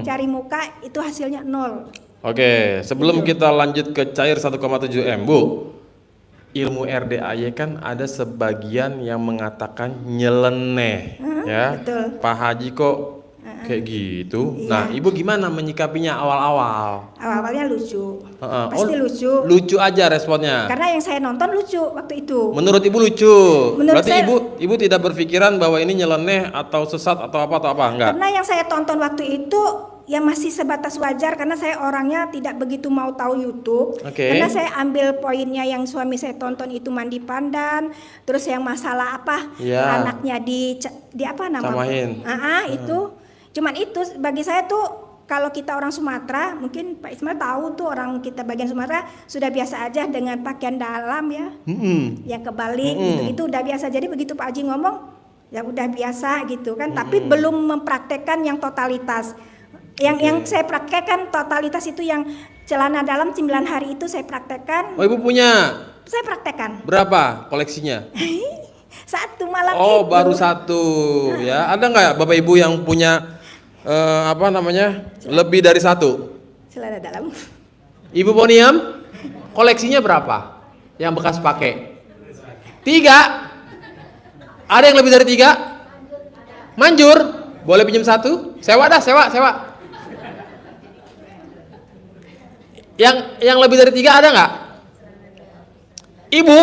cari muka, itu hasilnya 0. Oke, sebelum kita lanjut ke cair 1,7 M, Bu. Ilmu RDAY kan ada sebagian yang mengatakan nyeleneh, ya. Betul. Pak Haji kok kayak gitu. Nah, Ibu gimana menyikapinya awal-awal? Awalnya lucu. Pasti lucu. Lucu aja responnya. Karena yang saya nonton lucu waktu itu. Menurut Ibu lucu. Berarti saya, Ibu tidak berpikiran bahwa ini nyeleneh atau sesat atau apa enggak? Karena yang saya tonton waktu itu ya masih sebatas wajar, karena saya orangnya tidak begitu mau tahu YouTube. Karena saya ambil poinnya yang suami saya tonton itu mandi pandan, terus yang masalah apa anaknya di apa namanya? Itu. Cuman itu bagi saya tuh, kalau kita orang Sumatera, mungkin Pak Ismail tahu tuh, orang kita bagian Sumatera sudah biasa aja dengan pakaian dalam ya, yang kebalik gitu, udah biasa. Jadi begitu Pak Haji ngomong, ya udah biasa gitu kan. Tapi belum mempraktekkan yang totalitas. Yang saya praktekkan totalitas itu yang celana dalam 9 hari itu saya praktekkan. Oh Ibu punya Saya praktekkan. Berapa koleksinya? Satu malam Oh, itu. baru satu ya. Ada nggak Bapak Ibu yang punya lebih dari satu? Celana dalam. Ibu Boniam, koleksinya berapa? Yang bekas pakai? 3. Ada yang lebih dari 3? Manjur? Boleh pinjam satu? Sewa dah, sewa. Yang lebih dari 3 ada nggak? Ibu,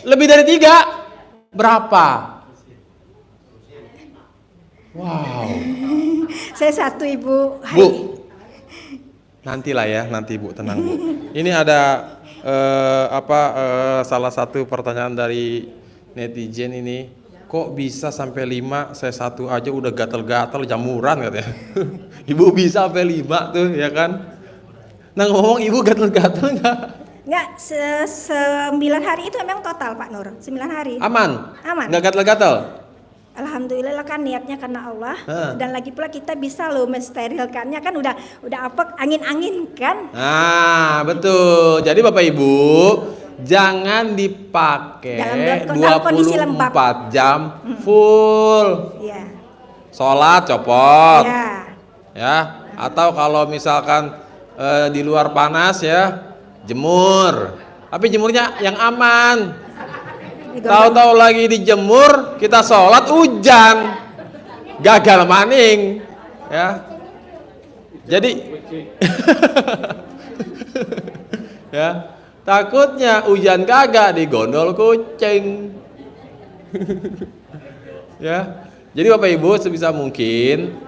lebih dari 3? Berapa? Wow. Saya satu, Ibu. Hai. Bu, nantilah ya, nanti Bu, tenang Bu. Ini ada salah satu pertanyaan dari netizen ini. Kok bisa sampai 5? Saya satu aja udah gatel-gatel jamuran katanya. Ibu bisa sampai 5 tuh ya kan? Nah ngomong Ibu gatel-gatel nggak? Enggak, 9 hari itu memang total Pak Nur. 9 hari. Aman? Aman. Nggak gatel-gatel? Alhamdulillah kan niatnya karena Allah. Dan lagi pula kita bisa loh mensterilkannya kan udah apa angin-angin kan. Nah betul. Jadi Bapak Ibu jangan dipakai dalam kondisi lembab. 24 jam full. Iya. Sholat copot. Iya. Ya. Atau kalau misalkan di luar panas ya jemur. Tapi jemurnya yang aman. Tahu-tahu lagi dijemur, kita sholat hujan, gagal maning, ya. Jadi, ya takutnya hujan kagak digondol kucing, ya. Jadi Bapak Ibu sebisa mungkin,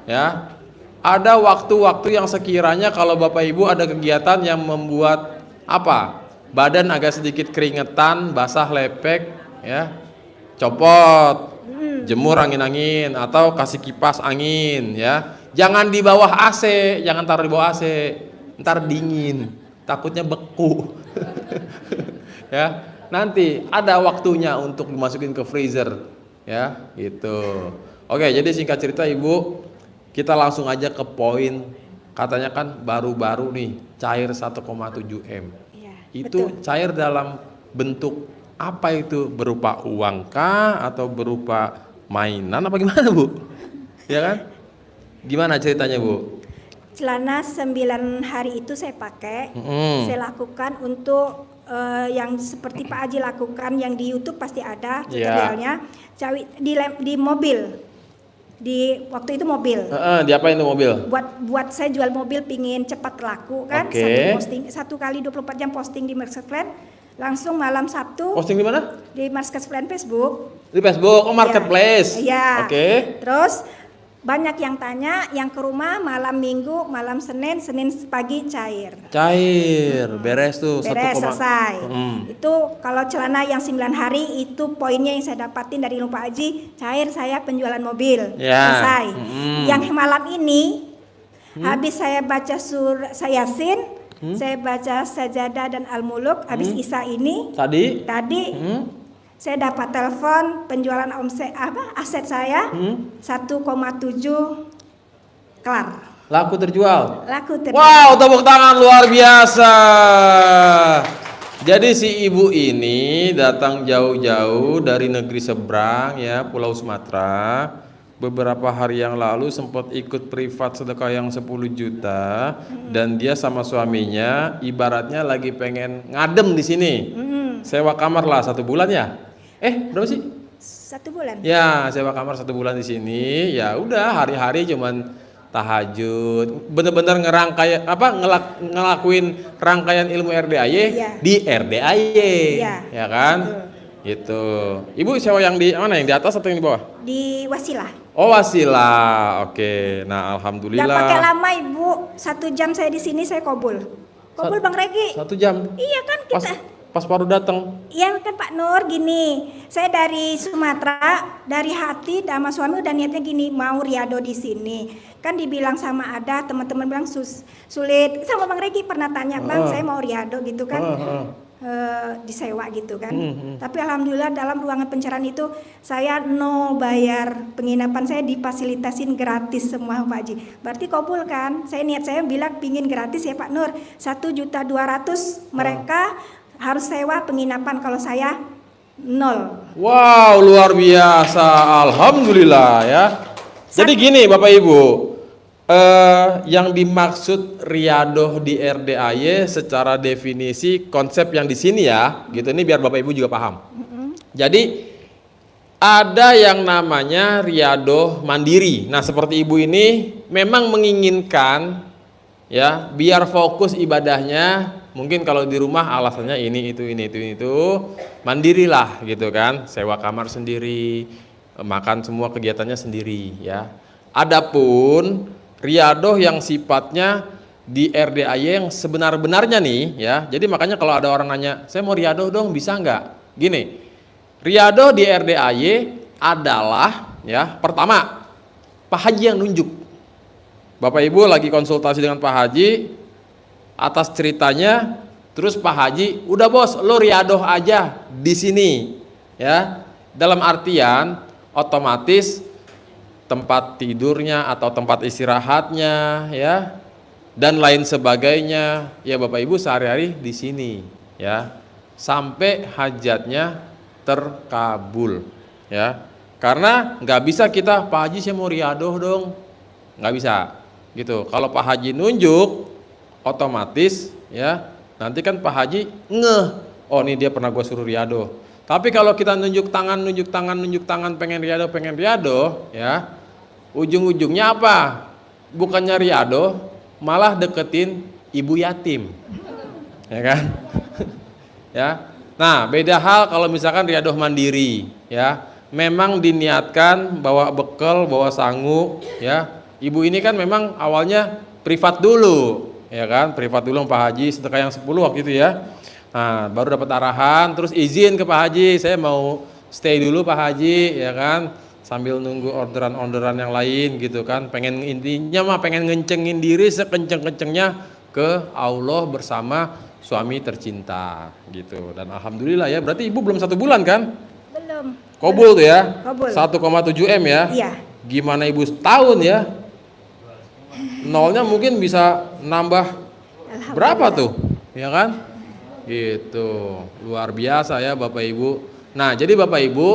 ya ada waktu-waktu yang sekiranya kalau Bapak Ibu ada kegiatan yang membuat apa? Badan agak sedikit keringetan, basah lepek, ya, copot, jemur angin-angin atau kasih kipas angin, ya. Jangan di bawah AC, jangan taruh di bawah AC, ntar dingin, takutnya beku, ya. Nanti ada waktunya untuk dimasukin ke freezer, ya, gitu. Oke, jadi singkat cerita Ibu, kita langsung aja ke poin. Katanya kan baru-baru nih cair 1,7 M. Itu betul. cair dalam bentuk apa itu? Berupa uang kah atau berupa mainan apa gimana Bu? Ya kan? Gimana ceritanya Bu? Celana 9 hari itu saya pakai. Saya lakukan untuk yang seperti Pak Haji lakukan yang di YouTube pasti ada tutorialnya. Di mobil. Di waktu itu mobil. Diapain itu mobil? Buat saya jual mobil pingin cepat laku kan. Satu kali 24 jam posting di Marketplace. Langsung malam Sabtu. Posting di mana? Di Marketplace Facebook. Di Facebook, Marketplace. Iya. Oke. Terus banyak yang tanya, yang ke rumah malam Minggu, malam Senin pagi cair. Beres tuh. Beres, selesai. Itu kalau celana yang 9 hari itu poinnya yang saya dapatin dari Pak Haji, cair saya penjualan mobil. Selesai. Yang malam ini habis saya baca saya Yasin, saya baca Sajadah dan Al-Muluk, habis Isya ini tadi saya dapat telepon penjualan aset saya 1,7 kelar. Laku terjual. Laku terjual. Wow, tepuk tangan luar biasa. Jadi si ibu ini datang jauh-jauh dari negeri seberang ya, Pulau Sumatera. Beberapa hari yang lalu sempat ikut privat sedekah yang 10 juta dan dia sama suaminya ibaratnya lagi pengen ngadem di sini. Sewa kamar lah 1 bulan ya. Berapa sih? 1 bulan. Ya, sewa kamar 1 bulan di sini. Ya udah hari-hari cuman tahajud, bener-bener ngelakuin rangkaian ilmu RDAY di RDAY, ya kan? Gitu. Ibu sewa yang di mana? Yang di atas atau yang di bawah? Di Wasilah. Oh Wasilah, oke. Nah alhamdulillah. Gak pakai lama Ibu, 1 jam saya di sini saya kobul Bang Regi. 1 jam. Iya kan kita. Pas baru datang. Iya kan Pak Nur, gini, saya dari Sumatera, dari hati sama suami udah niatnya gini, mau riado di sini. Kan dibilang sama ada teman-teman bilang sulit. Sama Bang Regi pernah tanya, Bang, saya mau riado gitu kan. Disewa gitu kan. Tapi alhamdulillah dalam ruangan pencerahan itu saya no bayar, penginapan saya difasilitasin gratis semua Pak Haji. Berarti kabul kan? Saya bilang pingin gratis ya Pak Nur. 1.200.000 mereka harus sewa penginapan, kalau saya 0. Wow, luar biasa. Alhamdulillah ya. Jadi gini Bapak Ibu, yang dimaksud riadoh di RDAY secara definisi konsep yang di sini ya, gitu, ini biar Bapak Ibu juga paham. Jadi ada yang namanya riadoh mandiri. Nah, seperti ibu ini memang menginginkan ya biar fokus ibadahnya. Mungkin kalau di rumah alasannya ini itu mandirilah gitu kan, sewa kamar sendiri, makan semua kegiatannya sendiri ya. Adapun riadoh yang sifatnya di RDAY yang sebenar-benarnya nih ya. Jadi makanya kalau ada orang nanya, saya mau riadoh dong, bisa nggak? Gini, riadoh di RDAY adalah ya, pertama Pak Haji yang nunjuk. Bapak Ibu lagi konsultasi dengan Pak Haji atas ceritanya, terus Pak Haji, udah bos, lo riadoh aja di sini ya. Dalam artian otomatis tempat tidurnya atau tempat istirahatnya ya dan lain sebagainya ya Bapak Ibu sehari-hari di sini ya sampai hajatnya terkabul ya. Karena nggak bisa kita, Pak Haji saya mau riadoh dong, nggak bisa gitu. Kalau Pak Haji nunjuk otomatis ya nanti kan Pak Haji ngeh, oh ini dia pernah gue suruh riadoh. Tapi kalau kita nunjuk tangan pengen riadoh ya, ujung-ujungnya apa? Bukannya riadoh, malah deketin ibu yatim ya kan. Ya. Nah, beda hal kalau misalkan riadoh mandiri ya. Memang diniatkan bawa bekal, bawa sangu ya. Ibu ini kan memang awalnya privat dulu ya kan, privat dulu Pak Haji sedekah yang 10 waktu itu ya. Nah, baru dapat arahan, terus izin ke Pak Haji, saya mau stay dulu Pak Haji ya kan, sambil nunggu orderan-orderan yang lain gitu kan. Pengen, intinya mah pengen ngencengin diri sekenceng-kencengnya ke Allah bersama suami tercinta gitu. Dan alhamdulillah ya, berarti ibu belum 1 bulan kan? Belum. Kobul tuh ya? Kobul. 1,7 M ya? Iya. Gimana ibu setahun ya? Nolnya mungkin bisa nambah berapa tuh? Ya kan? Gitu. Luar biasa ya Bapak Ibu. Nah, jadi Bapak Ibu,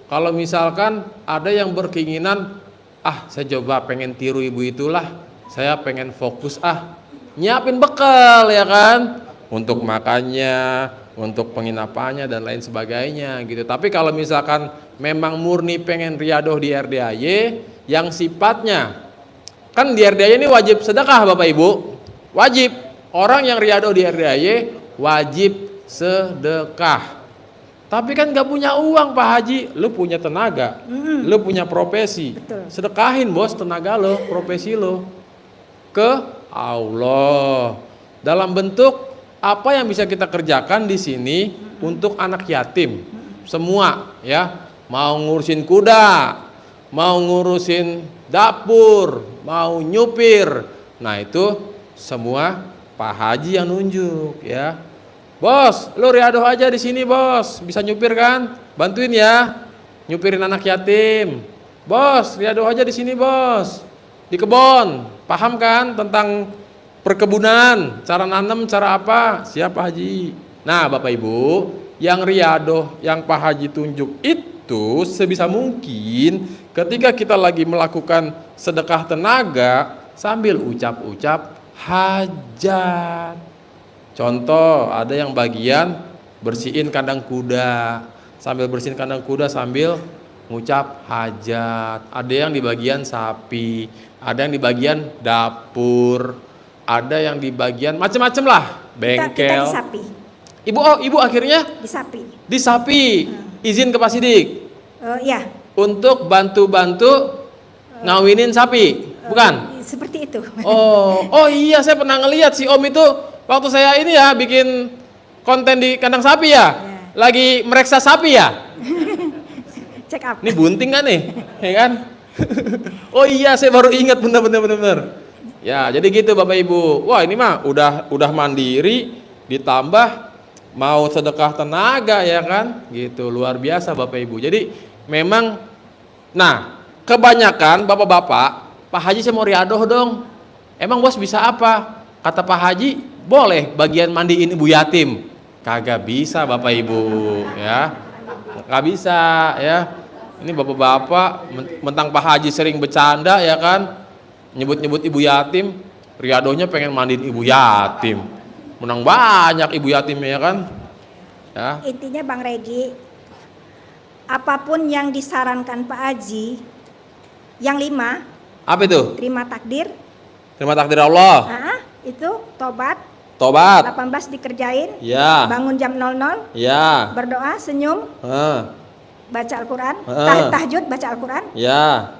kalau misalkan ada yang berkeinginan, saya coba pengen tiru ibu itulah, saya pengen fokus nyiapin bekal ya kan, untuk makannya, untuk penginapannya dan lain sebagainya gitu. Tapi kalau misalkan memang murni pengen riadoh di RDAY yang sifatnya kan di RDAY ini wajib sedekah Bapak Ibu, wajib. Orang yang riadoh di RDAY wajib sedekah. Tapi kan gak punya uang Pak Haji, lu punya tenaga, lu punya profesi. Betul. Sedekahin bos tenaga lo, profesi lo ke Allah. Dalam bentuk apa yang bisa kita kerjakan di sini untuk anak yatim. Semua ya, mau ngurusin kuda, mau ngurusin dapur, mau nyupir. Nah, itu semua Pak Haji yang nunjuk ya. Bos, lu riadoh aja di sini bos, bisa nyupir kan? Bantuin ya, nyupirin anak yatim. Bos, riadoh aja di sini bos, di kebon. Paham kan tentang perkebunan, cara nanam, cara apa? Siap Pak Haji. Nah Bapak Ibu, yang riadoh yang Pak Haji tunjuk itu sebisa mungkin ketika kita lagi melakukan sedekah tenaga sambil ucap-ucap hajat. Contoh, ada yang bagian bersihin kandang kuda, sambil bersihin kandang kuda sambil ngucap hajat. Ada yang di bagian sapi, ada yang di bagian dapur, ada yang di bagian macam-macam lah, bengkel. Kita di sapi. Ibu akhirnya Di sapi. di sapi. Izin ke Pak Sidik Iya. untuk bantu-bantu ngawinin sapi, bukan? Seperti itu. Oh iya, saya pernah ngelihat si Om itu waktu saya ini ya bikin konten di kandang sapi ya, lagi mereksa sapi ya. Check up. Ini bunting kan nih, ya kan? Oh iya, saya baru ingat, bener. Ya, jadi gitu Bapak Ibu. Wah, ini mah udah mandiri, ditambah mau sedekah tenaga ya kan? Gitu, luar biasa Bapak Ibu. Jadi memang, nah kebanyakan bapak-bapak, Pak Haji saya mau riadoh dong. Emang bos bisa apa? Kata Pak Haji, boleh bagian mandiin ibu yatim. Kagak bisa Bapak Ibu ya. Nggak bisa ya. Ini bapak-bapak mentang Pak Haji sering bercanda ya kan, nyebut-nyebut ibu yatim, riadohnya pengen mandiin ibu yatim. Menang banyak ibu yatimnya ya kan. Ya. Intinya Bang Regi, apapun yang disarankan Pak Haji, yang 5, Apa itu? terima takdir. Terima takdir Allah. Itu tobat. Tobat. 18 dikerjain. Ya. Bangun jam 00. Ya. Berdoa, senyum. Baca Al-Quran. Tahajud, baca Al-Quran. Ya.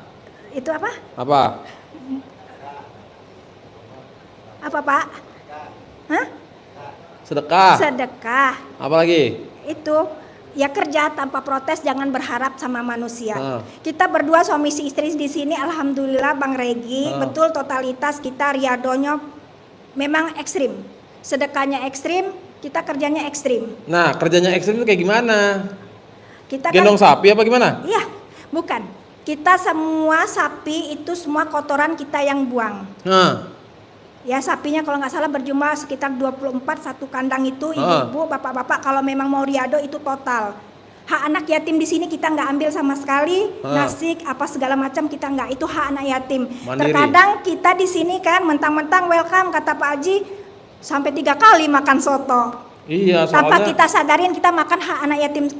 Itu apa? Apa? Apa Pak? Hah? Sedekah. Sedekah. Apa lagi? Itu ya kerja tanpa protes, jangan berharap sama manusia. Kita berdua suami istri di sini, alhamdulillah Bang Regi, betul totalitas kita riadonya memang ekstrim, sedekahnya ekstrim, kita kerjanya ekstrim. Nah, kerjanya ekstrim itu kayak gimana? Kita gendong sapi apa gimana? Iya, bukan. Kita semua sapi itu semua kotoran kita yang buang. Ya sapinya kalau nggak salah berjumlah sekitar 24 satu kandang itu, ibu-ibu, bapak-bapak, kalau memang mau riado itu total. Hak anak yatim di sini kita nggak ambil sama sekali, nasi apa segala macam kita nggak, itu hak anak yatim. Mandiri. Terkadang kita di sini kan mentang-mentang welcome kata Pak Haji sampai 3 kali makan soto. Iya, Tanpa soalnya kita sadarin kita makan hak anak yatim.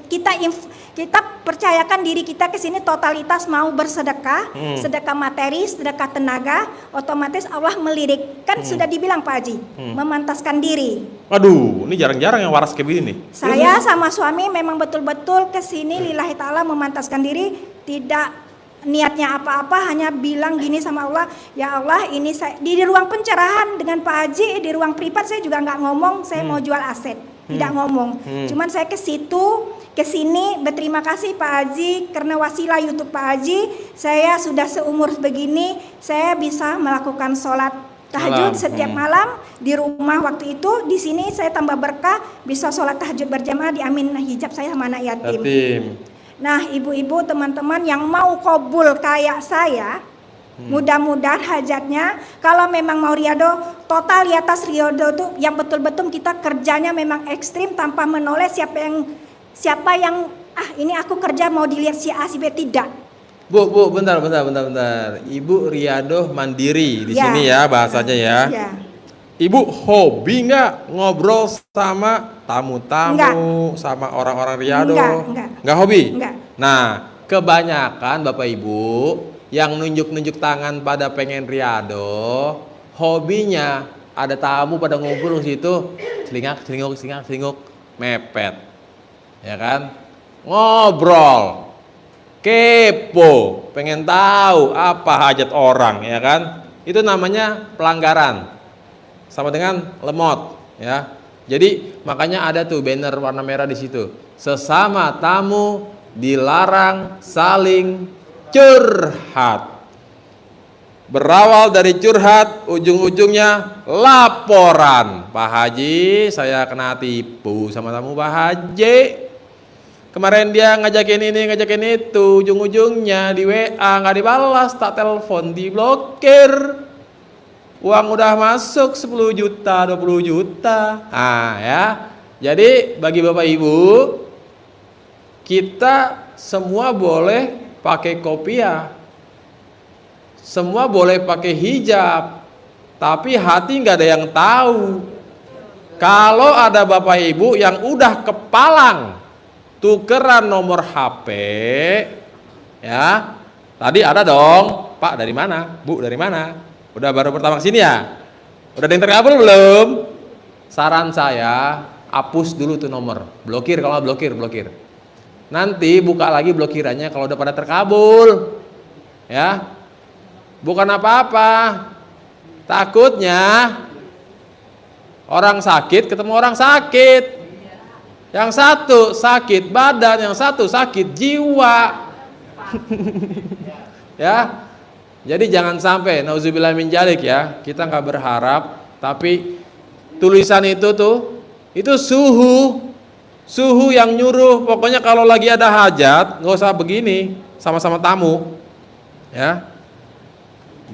Kita percayakan diri kita ke sini totalitas mau bersedekah, sedekah materi, sedekah tenaga, otomatis Allah melirik. Kan sudah dibilang Pak Haji, memantaskan diri. Aduh, ini jarang-jarang yang waras kayak gini nih. Saya sama suami memang betul-betul ke sini lillahi ta'ala memantaskan diri, tidak niatnya apa-apa, hanya bilang gini sama Allah, ya Allah ini saya di ruang pencerahan dengan Pak Haji, di ruang privat saya juga nggak ngomong saya mau jual aset, tidak ngomong. Cuman saya ke situ, ke sini berterima kasih Pak Haji karena wasilah YouTube Pak Haji, saya sudah seumur begini, saya bisa melakukan sholat tahajud setiap malam di rumah waktu itu, di sini saya tambah berkah bisa sholat tahajud berjamaah di amin hijab saya sama anak yatim. Nah ibu-ibu teman-teman yang mau kobul kayak saya, mudah-mudahan hajatnya kalau memang mau riado total di atas riado tuh yang betul-betul kita kerjanya memang ekstrim tanpa menoleh siapa yang ini aku kerja mau dilihat si A si B, tidak. Bu, bentar. Ibu riadoh mandiri di sini ya bahasanya ya. Ibu hobi nggak ngobrol sama tamu-tamu, sama orang-orang riado? Nggak hobi? Enggak. Nah, kebanyakan Bapak Ibu yang nunjuk-nunjuk tangan pada pengen riado, hobinya ada tamu pada ngumpul di situ, selinguk, mepet. Ya kan? Ngobrol. Kepo, pengen tahu apa hajat orang, ya kan? Itu namanya pelanggaran. Sama dengan lemot, ya. Jadi makanya ada tuh banner warna merah di situ. Sesama tamu dilarang saling curhat. Berawal dari curhat, ujung-ujungnya laporan. Pak Haji, saya kena tipu sama tamu Pak Haji. Kemarin dia ngajakin ini, ngajakin itu, ujung-ujungnya di WA nggak dibalas, tak telepon diblokir. Uang udah masuk 10 juta, 20 juta. Nah ya, jadi bagi Bapak Ibu, kita semua boleh pakai kopiah, semua boleh pakai hijab, tapi hati nggak ada yang tahu. Kalau ada Bapak Ibu yang udah kepalang, tukeran nomor HP, ya, tadi ada dong, Pak dari mana, Bu dari mana? Udah baru pertama kesini ya? Udah ada yang terkabul belum? Saran saya, hapus dulu tuh nomor. Blokir kalau blokir. Nanti buka lagi blokirannya kalau udah pada terkabul. Ya. Bukan apa-apa. Takutnya orang sakit ketemu orang sakit. Yang satu sakit badan, yang satu sakit jiwa. Ya. Jadi jangan sampai nauzubillah min dzalik ya, kita nggak berharap, tapi tulisan itu tuh, itu suhu yang nyuruh. Pokoknya kalau lagi ada hajat, nggak usah begini, sama-sama tamu, ya,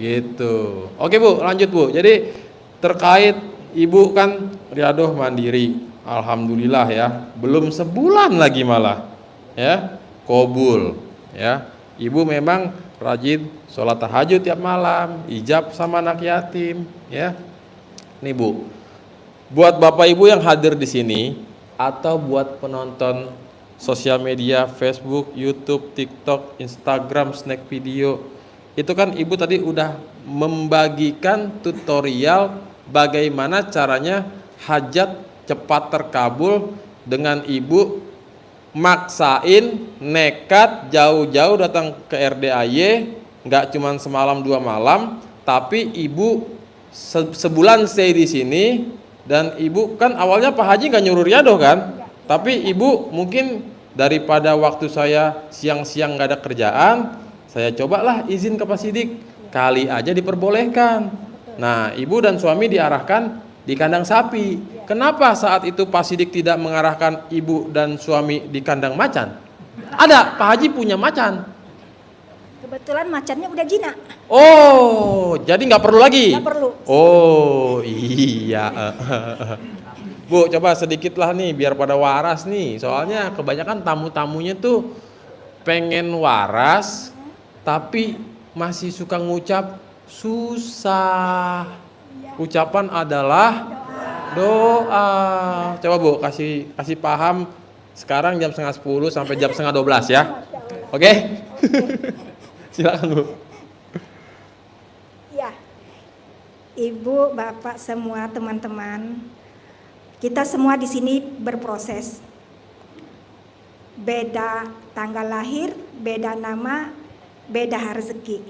gitu. Oke Bu, lanjut Bu. Jadi terkait Ibu kan riadoh mandiri, alhamdulillah ya, belum sebulan lagi malah, ya, qabul, ya. Ibu memang rajin sholat tahajud tiap malam, ijab sama anak yatim, ya. Nih Bu, buat Bapak Ibu yang hadir di sini atau buat penonton sosial media Facebook, YouTube, TikTok, Instagram, snack video, itu kan Ibu tadi udah membagikan tutorial bagaimana caranya hajat cepat terkabul dengan Ibu maksain nekat jauh-jauh datang ke RDAY, nggak cuma semalam 2 malam, tapi Ibu sebulan stay di sini. Dan Ibu kan awalnya Pak Haji nggak nyuruh riadoh kan, tapi Ibu mungkin daripada waktu saya siang-siang nggak ada kerjaan, saya cobalah izin ke Pak Sidik, kali aja diperbolehkan. Nah, Ibu dan suami diarahkan di kandang sapi. Kenapa saat itu Pak Sidik tidak mengarahkan Ibu dan suami di kandang macan? Ada, Pak Haji punya macan. Kebetulan macannya udah jinak. Oh, jadi nggak perlu lagi? Nggak perlu. Oh, iya. Bu, coba sedikit lah nih biar pada waras nih. Soalnya kebanyakan tamu-tamunya tuh pengen waras, tapi masih suka ngucap susah. Ucapan adalah doa. Coba Bu, kasih paham sekarang jam 11:30 sampai jam 11:30 ya. Oke? Silakan Bu. Ya, Ibu, Bapak, semua teman-teman, kita semua di sini berproses. Beda tanggal lahir, beda nama, beda rezeki.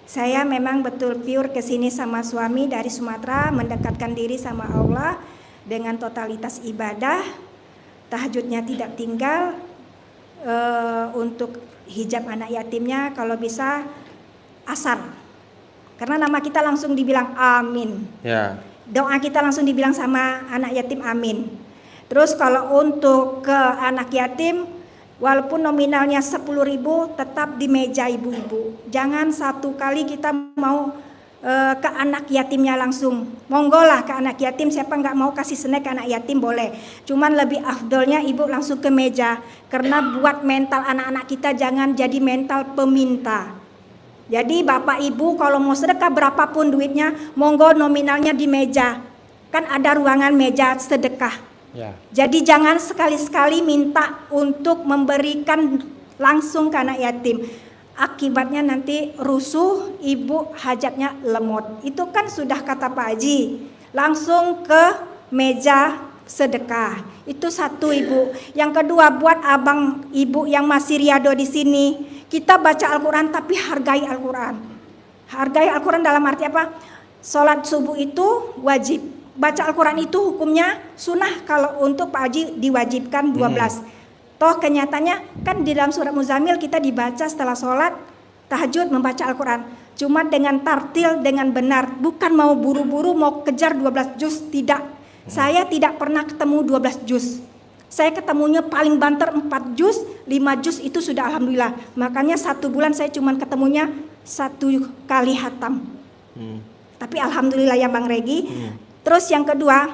Saya memang betul pure ke sini sama suami dari Sumatera, mendekatkan diri sama Allah dengan totalitas ibadah, tahajudnya tidak tinggal, untuk hijab anak yatimnya kalau bisa asar. Karena nama kita langsung dibilang amin. Ya. Doa kita langsung dibilang sama anak yatim amin. Terus kalau untuk ke anak yatim, walaupun nominalnya 10.000 tetap di meja ibu-ibu. Jangan satu kali kita mau ke anak yatimnya langsung. Monggo lah ke anak yatim, siapa nggak mau kasih snack ke anak yatim boleh. Cuman lebih afdolnya ibu langsung ke meja. Karena buat mental anak-anak kita jangan jadi mental peminta. Jadi bapak ibu kalau mau sedekah berapapun duitnya, monggo nominalnya di meja. Kan ada ruangan meja sedekah. Ya. Jadi jangan sekali-sekali minta untuk memberikan langsung ke anak yatim. Akibatnya nanti rusuh, ibu hajatnya lemot. Itu kan sudah kata Pak Haji. Langsung ke meja sedekah. Itu satu ibu. Yang kedua buat abang ibu yang masih riado di sini. Kita baca Al-Quran tapi hargai Al-Quran. Hargai Al-Quran dalam arti apa? Sholat subuh itu wajib. Baca Al-Quran itu hukumnya sunnah, kalau untuk Pak Haji diwajibkan 12. Toh kenyataannya kan di dalam surat Muzammil kita dibaca setelah sholat tahajud membaca Al-Quran. Cuma dengan tartil, dengan benar. Bukan mau buru-buru mau kejar 12 juz, tidak. Saya tidak pernah ketemu 12 juz. Saya ketemunya paling banter 4 juz, 5 juz itu sudah alhamdulillah. Makanya 1 bulan saya cuma ketemunya 1 kali hatam. Tapi alhamdulillah ya Bang Regi. Terus yang kedua,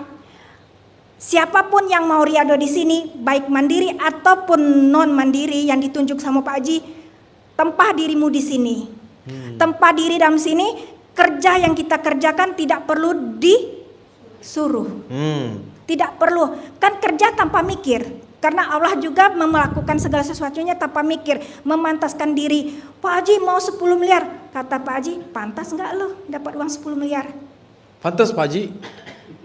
siapapun yang mau riado di sini, baik mandiri ataupun non mandiri yang ditunjuk sama Pak Haji, tempah dirimu di sini. Tempah diri dalam sini, kerja yang kita kerjakan tidak perlu disuruh. Tidak perlu, kan kerja tanpa mikir. Karena Allah juga melakukan segala sesuatunya tanpa mikir, memantaskan diri. Pak Haji mau 10 miliar, kata Pak Haji, pantas nggak lo dapat uang 10 miliar? Pantas Pak Haji.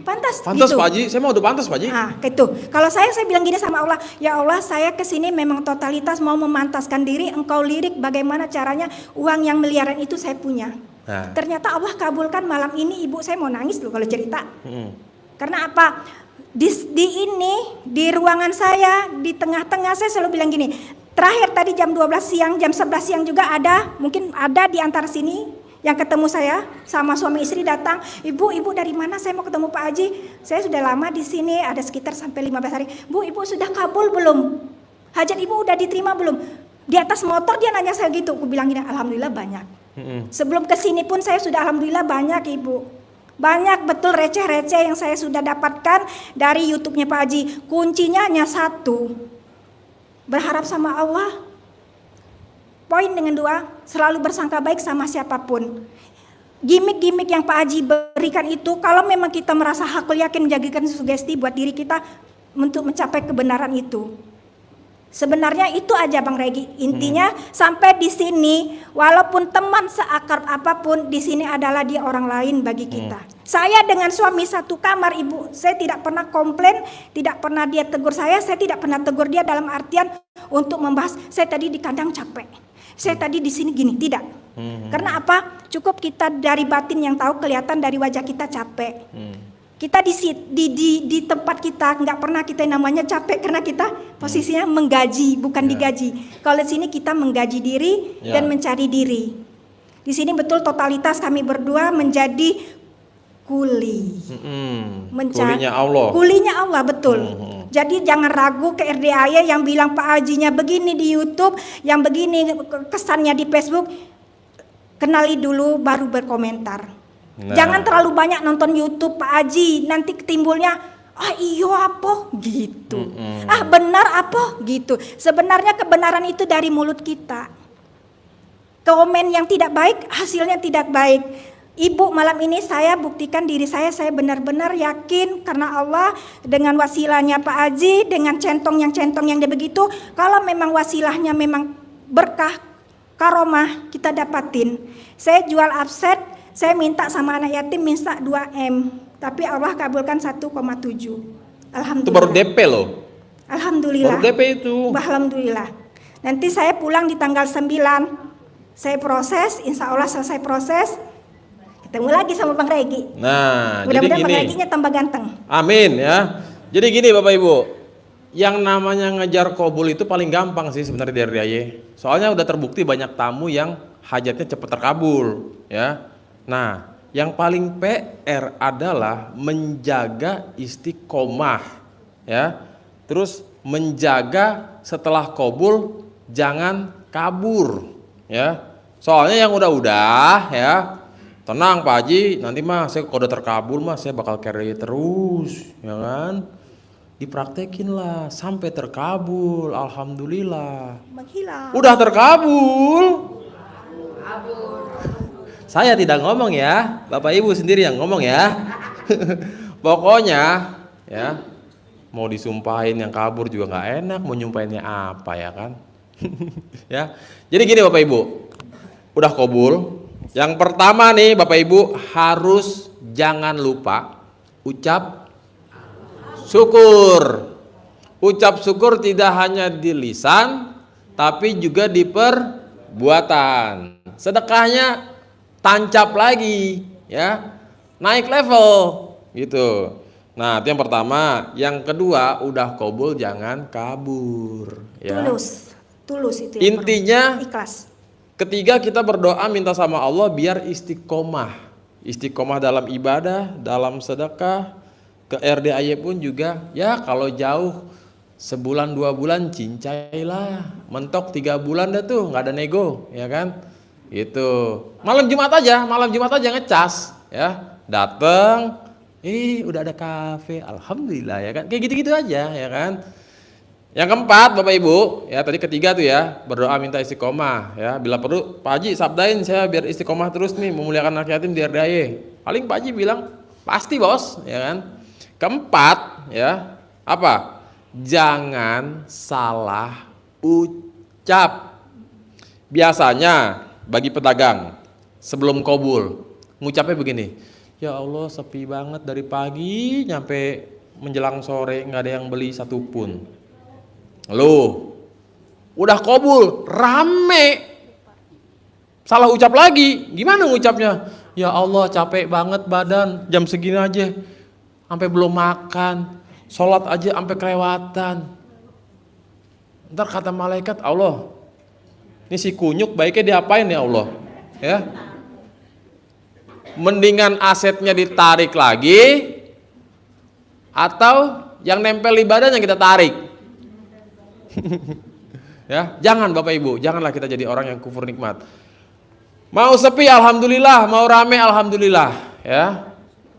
Pantas Pantas gitu. Pak Haji, saya mau udah pantas Pak Haji. Nah, gitu. Kalau saya bilang gini sama Allah, ya Allah saya kesini memang totalitas mau memantaskan diri, engkau lirik bagaimana caranya uang yang miliaran itu saya punya. Nah. Ternyata Allah kabulkan malam ini, ibu saya mau nangis loh kalau cerita. Karena apa? Di ruangan saya, di tengah-tengah saya selalu bilang gini, terakhir tadi jam 12 siang, jam 11 siang juga ada, mungkin ada di antara sini yang ketemu saya sama suami istri datang, ibu dari mana, saya mau ketemu Pak Haji, saya sudah lama di sini, ada sekitar sampai 15 hari, ibu sudah kabul belum, hajat ibu udah diterima belum, di atas motor dia nanya saya gitu, aku bilang gini, alhamdulillah banyak. Sebelum kesini pun saya sudah alhamdulillah banyak ibu, Banyak betul receh-receh yang saya sudah dapatkan dari YouTube-nya Pak Haji. Kuncinya hanya satu. Berharap sama Allah. Poin dengan dua, selalu bersangka baik sama siapapun. Gimik-gimik yang Pak Haji berikan itu, kalau memang kita merasa hakul yakin menjadikan sugesti buat diri kita untuk mencapai kebenaran itu. Sebenarnya itu aja Bang Regi. Intinya sampai di sini, walaupun teman seakrab apapun, di sini adalah dia orang lain bagi kita. Saya dengan suami satu kamar, Ibu, saya tidak pernah komplain, tidak pernah dia tegur saya tidak pernah tegur dia dalam artian untuk membahas saya tadi di kandang capek, saya tadi di sini gini, tidak. Karena apa? Cukup kita dari batin yang tahu, kelihatan dari wajah kita capek. Kita di tempat kita nggak pernah kita yang namanya capek karena kita posisinya menggaji bukan digaji. Kalau di sini kita menggaji diri dan mencari diri. Di sini betul totalitas kami berdua menjadi kuli. Kulinya Allah. Kulinya Allah betul. Jadi jangan ragu ke RDAY yang bilang Pak Hajinya begini di YouTube, yang begini kesannya di Facebook. Kenali dulu baru berkomentar. Nah. Jangan terlalu banyak nonton YouTube Pak Haji, nanti ketimbulnya iyo apa gitu. Benar apa gitu. Sebenarnya kebenaran itu dari mulut kita. Komen yang tidak baik hasilnya tidak baik. Ibu, malam ini saya buktikan diri saya benar-benar yakin karena Allah dengan wasilahnya Pak Haji, dengan centong yang dia begitu, kalau memang wasilahnya memang berkah, karomah kita dapatin. Saya jual offset, saya minta sama anak yatim minta 2M, tapi Allah kabulkan 1,7. Alhamdulillah. Itu baru DP loh. Alhamdulillah. Baru DP itu. Alhamdulillah. Nanti saya pulang di tanggal 9. Saya proses, insya Allah selesai proses. Ketemu lagi sama Bang Regi. Nah, mudah-mudahan jadi Bang gini. Reginya tambah ganteng. Amin ya. Jadi gini Bapak Ibu, yang namanya ngejar kabul itu paling gampang sih sebenarnya dari RDAY. Soalnya udah terbukti banyak tamu yang hajatnya cepat terkabul ya. Nah, yang paling PR adalah menjaga istiqomah ya. Terus menjaga setelah kabul jangan kabur ya. Soalnya yang udah-udah ya, tenang Pak Haji, nanti mah saya kalau udah terkabul mah saya bakal carry terus ya kan. Dipraktekin lah sampai terkabul, alhamdulillah. Menghilang. Udah terkabul. Saya tidak ngomong ya, Bapak Ibu sendiri yang ngomong ya. Pokoknya ya, mau disumpahin yang kabur juga nggak enak, mau nyumpahinnya apa ya kan? Ya, jadi gini Bapak Ibu, udah kabul. Yang pertama nih Bapak Ibu harus jangan lupa ucap syukur. Ucap syukur tidak hanya di lisan, tapi juga di perbuatan. Sedekahnya tancap lagi ya, naik level gitu. Nah itu yang pertama. Yang kedua udah kabul jangan kabur ya. Tulus itu yang intinya ikhlas. Ketiga kita berdoa minta sama Allah biar istiqomah. Istiqomah dalam ibadah, dalam sedekah. Ke RDAY pun juga ya kalau jauh sebulan 2 bulan cincailah. Mentok 3 bulan dah tuh nggak ada nego ya kan. Gitu. Malam Jumat aja ngecas ya. Dateng, udah ada kafe, alhamdulillah ya kan. Kayak gitu-gitu aja ya kan. Yang keempat Bapak Ibu, ya tadi ketiga tuh ya, berdoa minta istiqomah ya. Bila perlu Pak Haji sabdain saya biar istiqomah terus nih memuliakan anak yatim di RDAY. Paling Pak Haji bilang pasti bos ya kan. Keempat ya, apa? Jangan salah ucap. Biasanya bagi pedagang sebelum kabul ngucapnya begini, ya Allah sepi banget dari pagi nyampe menjelang sore nggak ada yang beli satupun. Loh, udah kabul, rame, salah ucap lagi. Gimana ngucapnya? Ya Allah capek banget badan, jam segini aja, sampai belum makan, sholat aja sampai kelewatan. Ntar kata malaikat Allah, ini si kunyuk baiknya diapain ya Allah? Ya, mendingan asetnya ditarik lagi, atau yang nempel di badan yang kita tarik. Ya, jangan Bapak Ibu, janganlah kita jadi orang yang kufur nikmat. Mau sepi alhamdulillah, mau rame alhamdulillah, ya.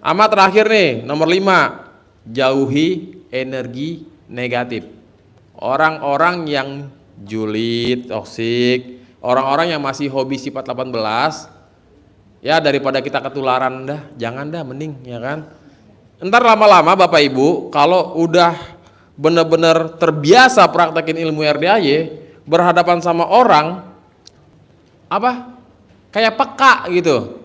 Ama terakhir nih, nomor 5, jauhi energi negatif. Orang-orang yang julid, toksik, orang-orang yang masih hobi sifat 18, ya daripada kita ketularan dah, jangan dah, mending ya kan. Entar lama-lama Bapak Ibu kalau udah bener-bener terbiasa praktekin ilmu RDAY, berhadapan sama orang apa? Kayak peka gitu.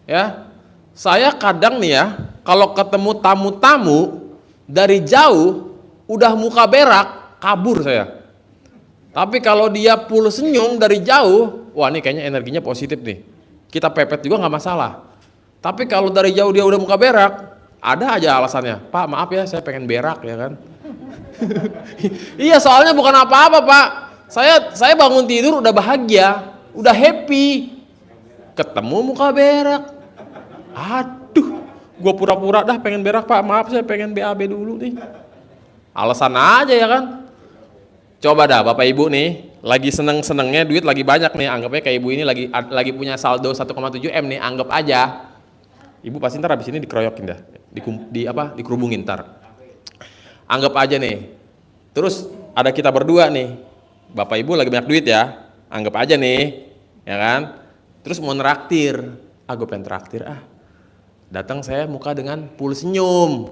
Ya. Saya kadang nih ya, kalau ketemu tamu-tamu dari jauh udah muka berak, kabur saya. Tapi kalau dia full senyum dari jauh, wah ini kayaknya energinya positif nih. Kita pepet juga nggak masalah. Tapi kalau dari jauh dia udah muka berak, ada aja alasannya. Pak maaf ya, saya pengen berak ya kan. Iya soalnya bukan apa-apa Pak. Saya bangun tidur udah bahagia, udah happy. Ketemu muka berak. Aduh, gue pura-pura dah pengen berak Pak. Maaf saya pengen BAB dulu nih. Alasan aja ya kan. Coba dah Bapak Ibu nih, lagi seneng-senengnya duit lagi banyak nih. Anggapnya kayak Ibu ini lagi punya saldo 1,7 M nih, anggap aja. Ibu pasti ntar habis ini dikeroyokin dah, dikerubungin ntar. Anggap aja nih, terus ada kita berdua nih, Bapak Ibu lagi banyak duit ya, anggap aja nih, ya kan. Terus mau neraktir, gue pengen traktir datang saya muka dengan full senyum.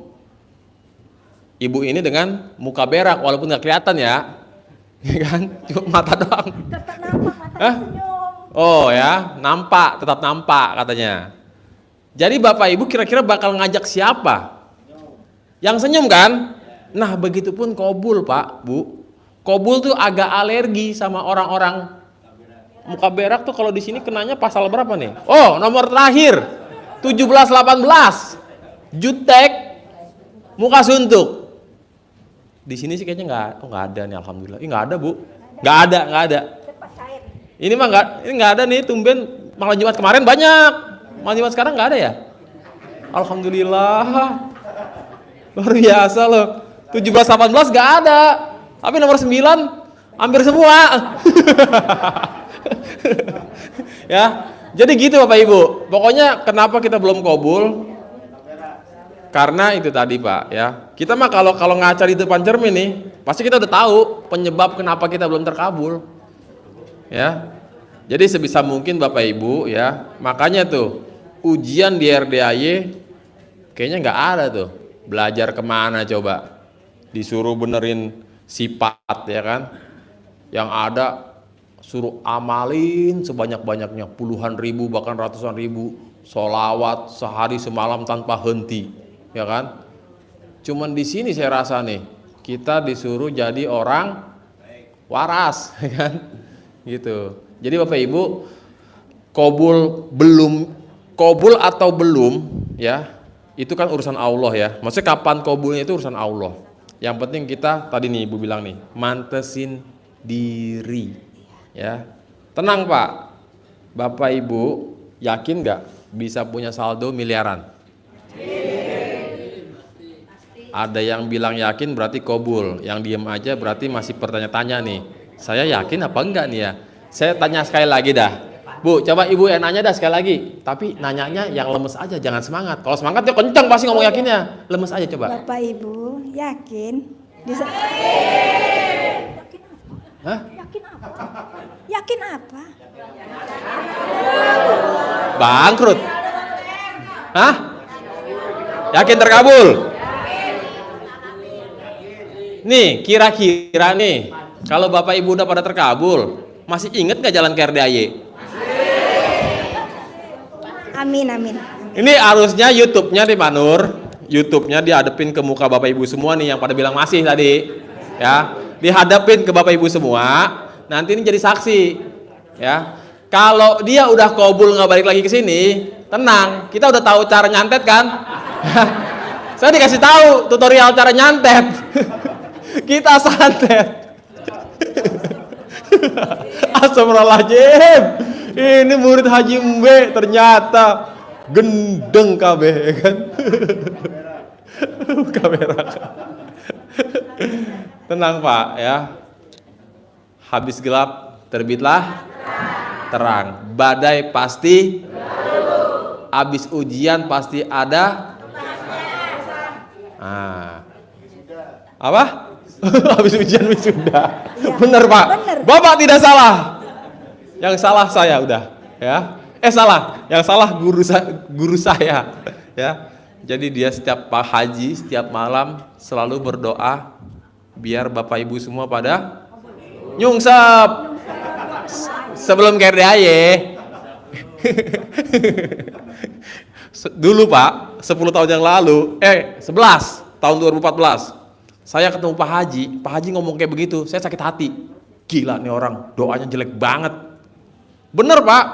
Ibu ini dengan muka berak, walaupun nggak kelihatan ya, ya kan, cuma mata doang. Tetap nampak mata senyum. Oh ya, nampak, tetap nampak katanya. Jadi Bapak Ibu kira-kira bakal ngajak siapa? Yang senyum kan? Nah begitupun Qobul Pak, Bu. Qobul tuh agak alergi sama orang-orang muka berak tuh. Kalau di sini kenanya pasal berapa nih? Oh nomor terakhir 17-18 jutek muka suntuk. Di sini sih kayaknya nggak ada nih, alhamdulillah. Nggak ada Bu, nggak ada. Ini mah nggak ada nih, tumben malam Jumat kemarin banyak. Malam Jumat sekarang nggak ada ya? Alhamdulillah. Luar biasa loh. 17-18 nggak ada. Tapi nomor 9 hampir semua. Ya. Jadi gitu Bapak Ibu. Pokoknya kenapa kita belum Qobul? Karena itu tadi Pak ya. Kita mah kalau ngaca di depan cermin nih, pasti kita udah tahu penyebab kenapa kita belum terkabul. Ya. Jadi sebisa mungkin Bapak Ibu ya, makanya tuh ujian di RDAY kayaknya nggak ada tuh. Belajar kemana coba? Disuruh benerin sifat ya kan? Yang ada suruh amalin sebanyak-banyaknya, puluhan ribu bahkan ratusan ribu sholawat sehari semalam tanpa henti, ya kan? Cuman di sini saya rasa nih kita disuruh jadi orang waras, ya kan? Gitu. Jadi Bapak Ibu, Qobul atau belum ya, itu kan urusan Allah ya. Maksudnya kapan Qobulnya itu urusan Allah. Yang penting kita tadi nih Ibu bilang nih, mantesin diri ya. Tenang Pak, Bapak Ibu yakin nggak bisa punya saldo miliaran? Ada yang bilang yakin berarti Qobul, yang diem aja berarti masih bertanya-tanya nih. Saya yakin apa enggak nih ya? Saya tanya sekali lagi dah. Bu, coba Ibu yang nanya dah sekali lagi. Tapi nanyanya yang lemes aja, jangan semangat. Kalau semangat ya kencang pasti ngomong yakinnya. Lemes aja coba. Bapak Ibu yakin? Bisa? Hah? Yakin apa? Yakin apa? Bangkrut. Hah? Yakin terkabul? Nih, kira-kira nih, kalau Bapak Ibu udah pada terkabul, masih inget gak jalan ke RDAY? Amin. Ini harusnya YouTube-nya nih Pak Nur, YouTube-nya dihadapin ke muka Bapak Ibu semua nih yang pada bilang masih tadi, ya, dihadapin ke Bapak Ibu semua. Nanti ini jadi saksi, ya. Kalau dia udah Qobul nggak balik lagi ke sini, tenang, kita udah tahu cara nyantet kan? Saya dikasih tahu tutorial cara nyantet, kita santet. Astagfirullahaladzim, ini murid Haji Mbe ternyata gendeng KB kan. Kamera. Tenang Pak ya. Habis gelap terbitlah terang. Badai pasti. Habis ujian pasti ada Nah. Apa? Habis ujian wisuda. Iya, Bener Pak. bener. Bapak tidak salah. Yang salah saya udah, ya. Salah. Yang salah guru saya, ya. Jadi dia setiap Pak Haji setiap malam selalu berdoa biar Bapak Ibu semua pada nyungsep. Sebelum KRDAY. Dulu Pak, 10 tahun yang lalu, 11 tahun 2014. Saya ketemu Pak Haji ngomong kayak begitu, saya sakit hati. Gila nih orang, doanya jelek banget. Bener Pak.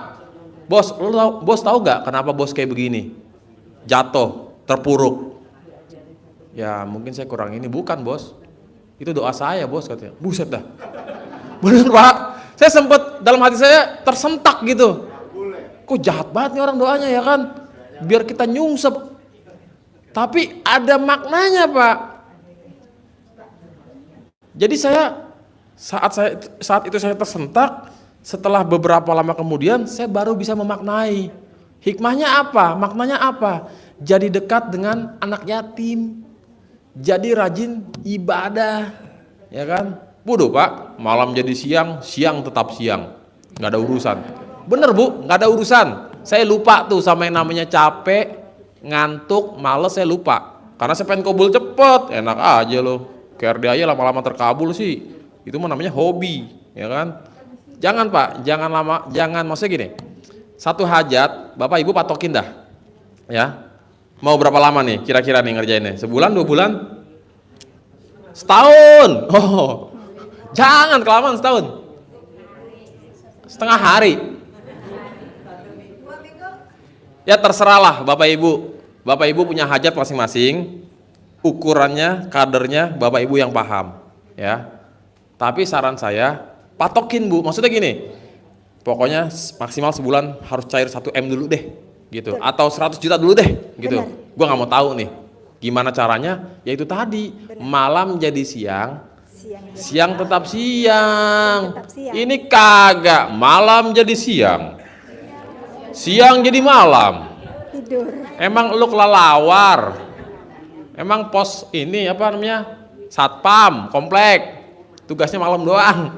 Bos tahu gak kenapa bos kayak begini? Jatuh, terpuruk. Ya mungkin saya kurang ini, bukan bos. Itu doa saya bos katanya. Buset dah. Bener Pak. Saya sempet dalam hati saya tersentak gitu. Kok jahat banget nih orang doanya ya kan? Biar kita nyungsep. Tapi ada maknanya Pak. Jadi saat itu saya tersentak, setelah beberapa lama kemudian saya baru bisa memaknai. Hikmahnya apa? Maknanya apa? Jadi dekat dengan anak yatim. Jadi rajin ibadah. Ya kan? Bodoh Pak, malam jadi siang, siang tetap siang. Nggak ada urusan. Bener Bu, nggak ada urusan. Saya lupa tuh sama yang namanya capek, ngantuk, males, saya lupa. Karena saya pengen kabul cepet, enak aja loh. KRDAY lama-lama terkabul sih, itu mah namanya hobi, ya kan? Jangan Pak, jangan maksudnya gini. Satu hajat, Bapak Ibu patokin dah, ya. Mau berapa lama nih kira-kira nih ngerjainnya? Sebulan, 2 bulan? Setahun? Oh, jangan kelamaan setahun. Setengah hari. Ya terserahlah Bapak Ibu. Bapak Ibu punya hajat masing-masing. Ukurannya, kadernya Bapak Ibu yang paham, ya. Tapi saran saya, patokin Bu. Maksudnya gini, pokoknya maksimal sebulan harus cair 1 M dulu deh, gitu. Atau 100 juta dulu deh, gitu. Gua nggak mau tahu nih, gimana caranya? Ya itu tadi, malam jadi siang, siang tetap siang. Ini kagak, malam jadi siang, siang jadi malam. Tidur. Emang lu kelalawar? Emang pos ini apa namanya? Satpam, komplek. Tugasnya malam doang.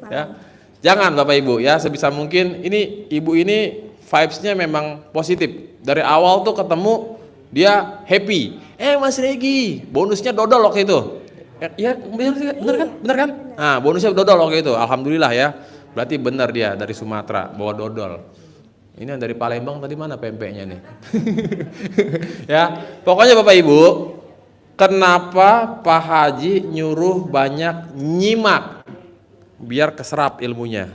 Ya. Jangan Bapak Ibu ya, sebisa mungkin ini ibu ini vibes-nya memang positif. Dari awal tuh ketemu dia happy. Mas Regi, bonusnya dodol waktu itu. Ya bener kan? Nah, bonusnya dodol waktu itu. Alhamdulillah ya. Berarti benar dia dari Sumatera bawa dodol. Ini yang dari Palembang tadi mana pempeknya nih? Ya, pokoknya Bapak Ibu, kenapa Pak Haji nyuruh banyak nyimak biar keserap ilmunya?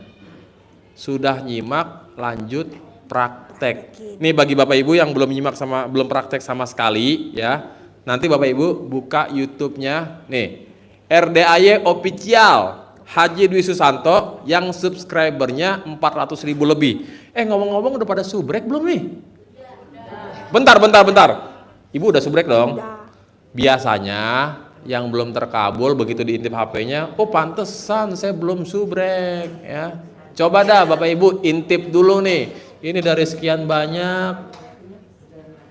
Sudah nyimak, lanjut praktek. Nih bagi Bapak Ibu yang belum nyimak belum praktek sama sekali, ya. Nanti Bapak Ibu buka YouTube-nya nih, RDAY Official Haji Dwi Susanto yang subscribernya 400.000 lebih. Ngomong-ngomong udah pada subrek belum nih? Bentar. Ibu udah subrek dong? Biasanya yang belum terkabul begitu diintip HP-nya, oh pantesan saya belum subrek ya. Coba dah Bapak Ibu intip dulu nih. Ini dari sekian banyak.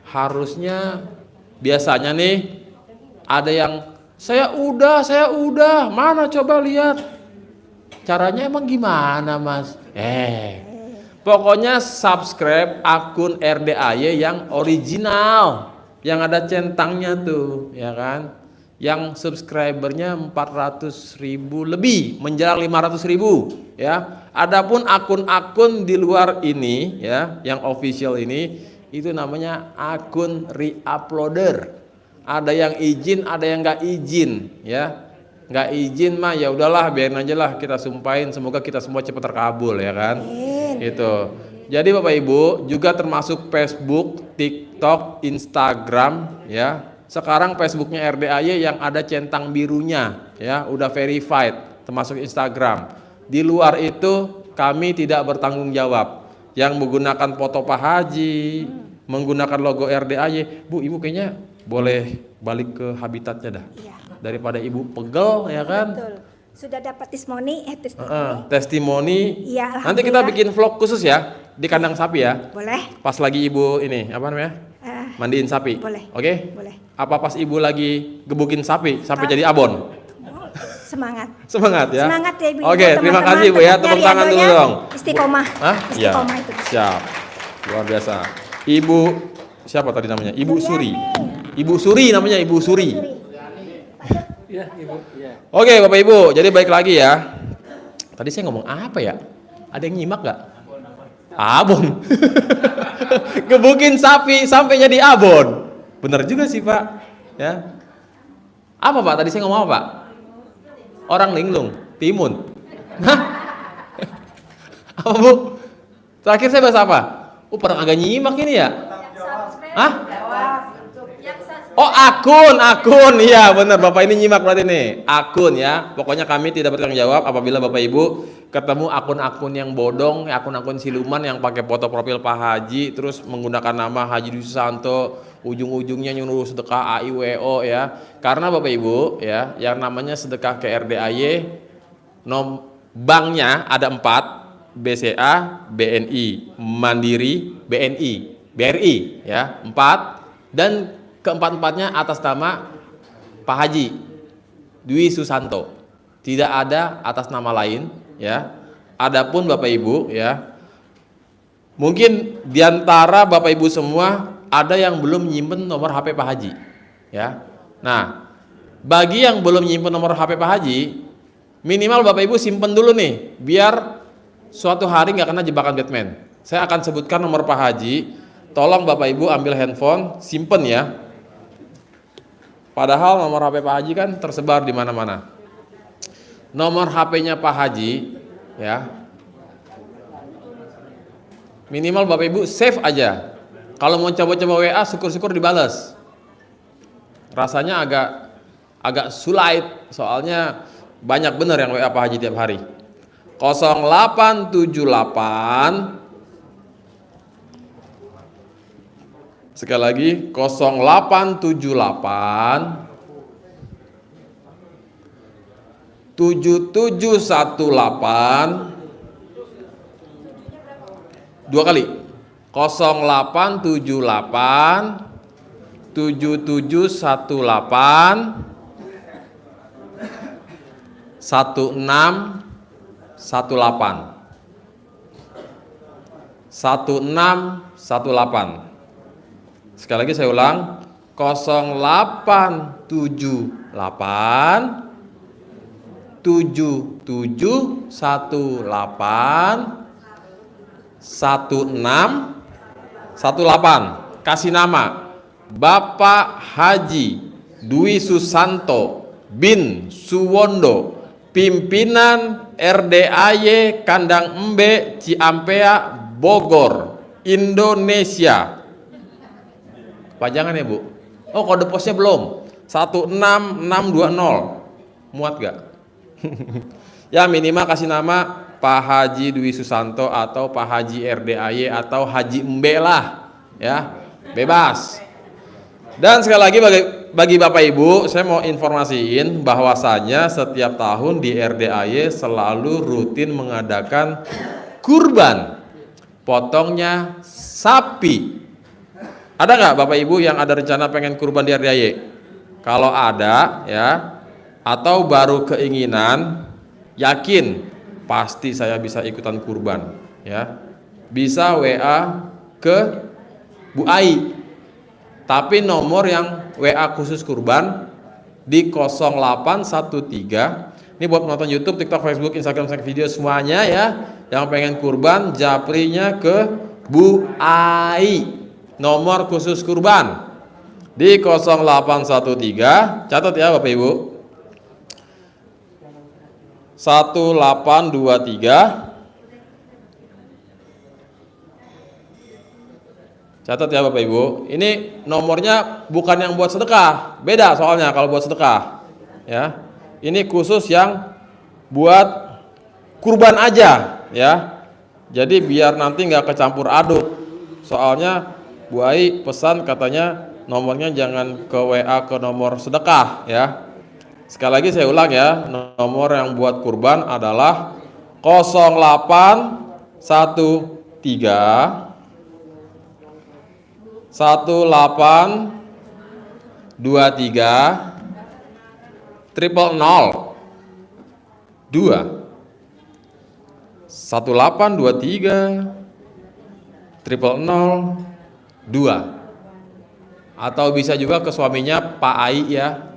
Harusnya biasanya nih ada yang saya udah, mana coba lihat. Caranya emang gimana Mas? Pokoknya subscribe akun RDAY yang original, yang ada centangnya tuh, ya kan? Yang subscribernya 400.000 lebih, menjelang 500.000, ya. Adapun akun-akun di luar ini, ya, yang official ini, itu namanya akun re-uploader. Ada yang izin, ada yang nggak izin, ya. Nggak izin mah ya udahlah, biarin aja lah, kita sumpahin, semoga kita semua cepat terkabul, ya kan? Itu. Jadi Bapak Ibu juga termasuk Facebook, TikTok, Instagram, ya. Sekarang Facebooknya RDAY yang ada centang birunya, ya, udah verified, termasuk Instagram. Di luar itu kami tidak bertanggung jawab. Yang menggunakan foto Pak Haji, menggunakan logo RDAY, Bu, Ibu kayaknya boleh balik ke habitatnya dah. Iya. Daripada Ibu pegel, ya kan? Betul. Sudah dapat testimoni, testimoni. Iya, nanti kita bikin vlog khusus ya di kandang sapi ya. Boleh. Pas lagi Ibu ini apa namanya? Mandiin sapi. Boleh. Oke? Boleh. Apa pas ibu lagi gebukin sapi sampai jadi abon? Semangat. Semangat ya. Semangat ya Ibu. Oke, terima kasih Ibu ya. Tepuk tangan dulu dong. Istiqomah. Hah? Iya. Istiqomah itu. Siap. Luar biasa. Ibu siapa tadi namanya? Ibu Suri. Ibu Suri namanya, Ibu Suri. Iya, Ibu. Iya. Oke, Bapak Ibu, jadi baik lagi ya. Tadi saya ngomong apa ya? Ada yang nyimak gak? Abon. Gebukin sapi sampai jadi abon. Bener juga sih Pak. Ya. Apa Pak? Tadi saya ngomong apa Pak? Orang linglung, timun. Hah? Apa Bu? Terakhir saya bahas apa? Pernah agak nyimak ini ya? Hah? Oh akun, iya benar Bapak ini nyimak berarti nih, akun ya. Pokoknya kami tidak bertanggung jawab apabila Bapak Ibu ketemu akun-akun yang bodong, akun-akun siluman yang pakai foto profil Pak Haji, terus menggunakan nama Haji Dwi Susanto, ujung-ujungnya nyuruh sedekah AIWO ya. Karena Bapak Ibu ya, yang namanya sedekah ke RDAY, banknya ada 4, BCA, BNI, Mandiri, BRI ya, 4, dan keempat-empatnya atas nama Pak Haji Dwi Susanto. Tidak ada atas nama lain ya. Adapun Bapak Ibu ya, mungkin diantara Bapak Ibu semua ada yang belum nyimpen nomor HP Pak Haji ya. Nah, bagi yang belum nyimpen nomor HP Pak Haji, minimal Bapak Ibu simpen dulu nih, biar suatu hari nggak kena jebakan Batman. Saya akan sebutkan nomor Pak Haji. Tolong Bapak Ibu ambil handphone, simpen ya. Padahal nomor HP Pak Haji kan tersebar di mana-mana. Nomor HP-nya Pak Haji ya, minimal Bapak Ibu save aja. Kalau mau coba-coba WA, syukur-syukur dibales. Rasanya agak sulit, soalnya banyak bener yang WA Pak Haji tiap hari. 0878, sekali lagi 0878 7718, dua kali, 0878 7718 1618 1618. Sekali lagi saya ulang, 0878 7718 1618. Kasih nama Bapak Haji Dwi Susanto bin Suwondo, pimpinan RDAY Kandang Embe, Ciampea, Bogor, Indonesia. Pajangan ya Bu? Oh, kode posnya belum, 16620. Muat gak? Ya minimal kasih nama Pak Haji Dwi Susanto atau Pak Haji RDAY atau Haji Embe lah ya, bebas. Dan sekali lagi bagi Bapak Ibu, saya mau informasiin bahwasanya setiap tahun di RDAY selalu rutin mengadakan kurban, potongnya sapi. Ada nggak Bapak Ibu yang ada rencana pengen kurban di RDAY? Kalau ada ya, atau baru keinginan, yakin pasti saya bisa ikutan kurban ya. Bisa WA ke Bu Ai, tapi nomor yang WA khusus kurban di 0813. Ini buat penonton YouTube, TikTok, Facebook, Instagram, video semuanya ya. Yang pengen kurban, japrinya ke Bu Ai. Nomor khusus kurban di 0813. Catat ya Bapak Ibu. 1823. Catat ya Bapak Ibu. Ini nomornya bukan yang buat sedekah, beda soalnya kalau buat sedekah. Ya. Ini khusus yang buat kurban aja ya. Jadi biar nanti nggak kecampur aduk. Soalnya Bu Ai pesan katanya nomornya jangan ke WA ke nomor sedekah ya. Sekali lagi saya ulang ya, nomor yang buat kurban adalah 0813 triple 0 2 1823 triple 0 2, atau bisa juga ke suaminya Pak Ai ya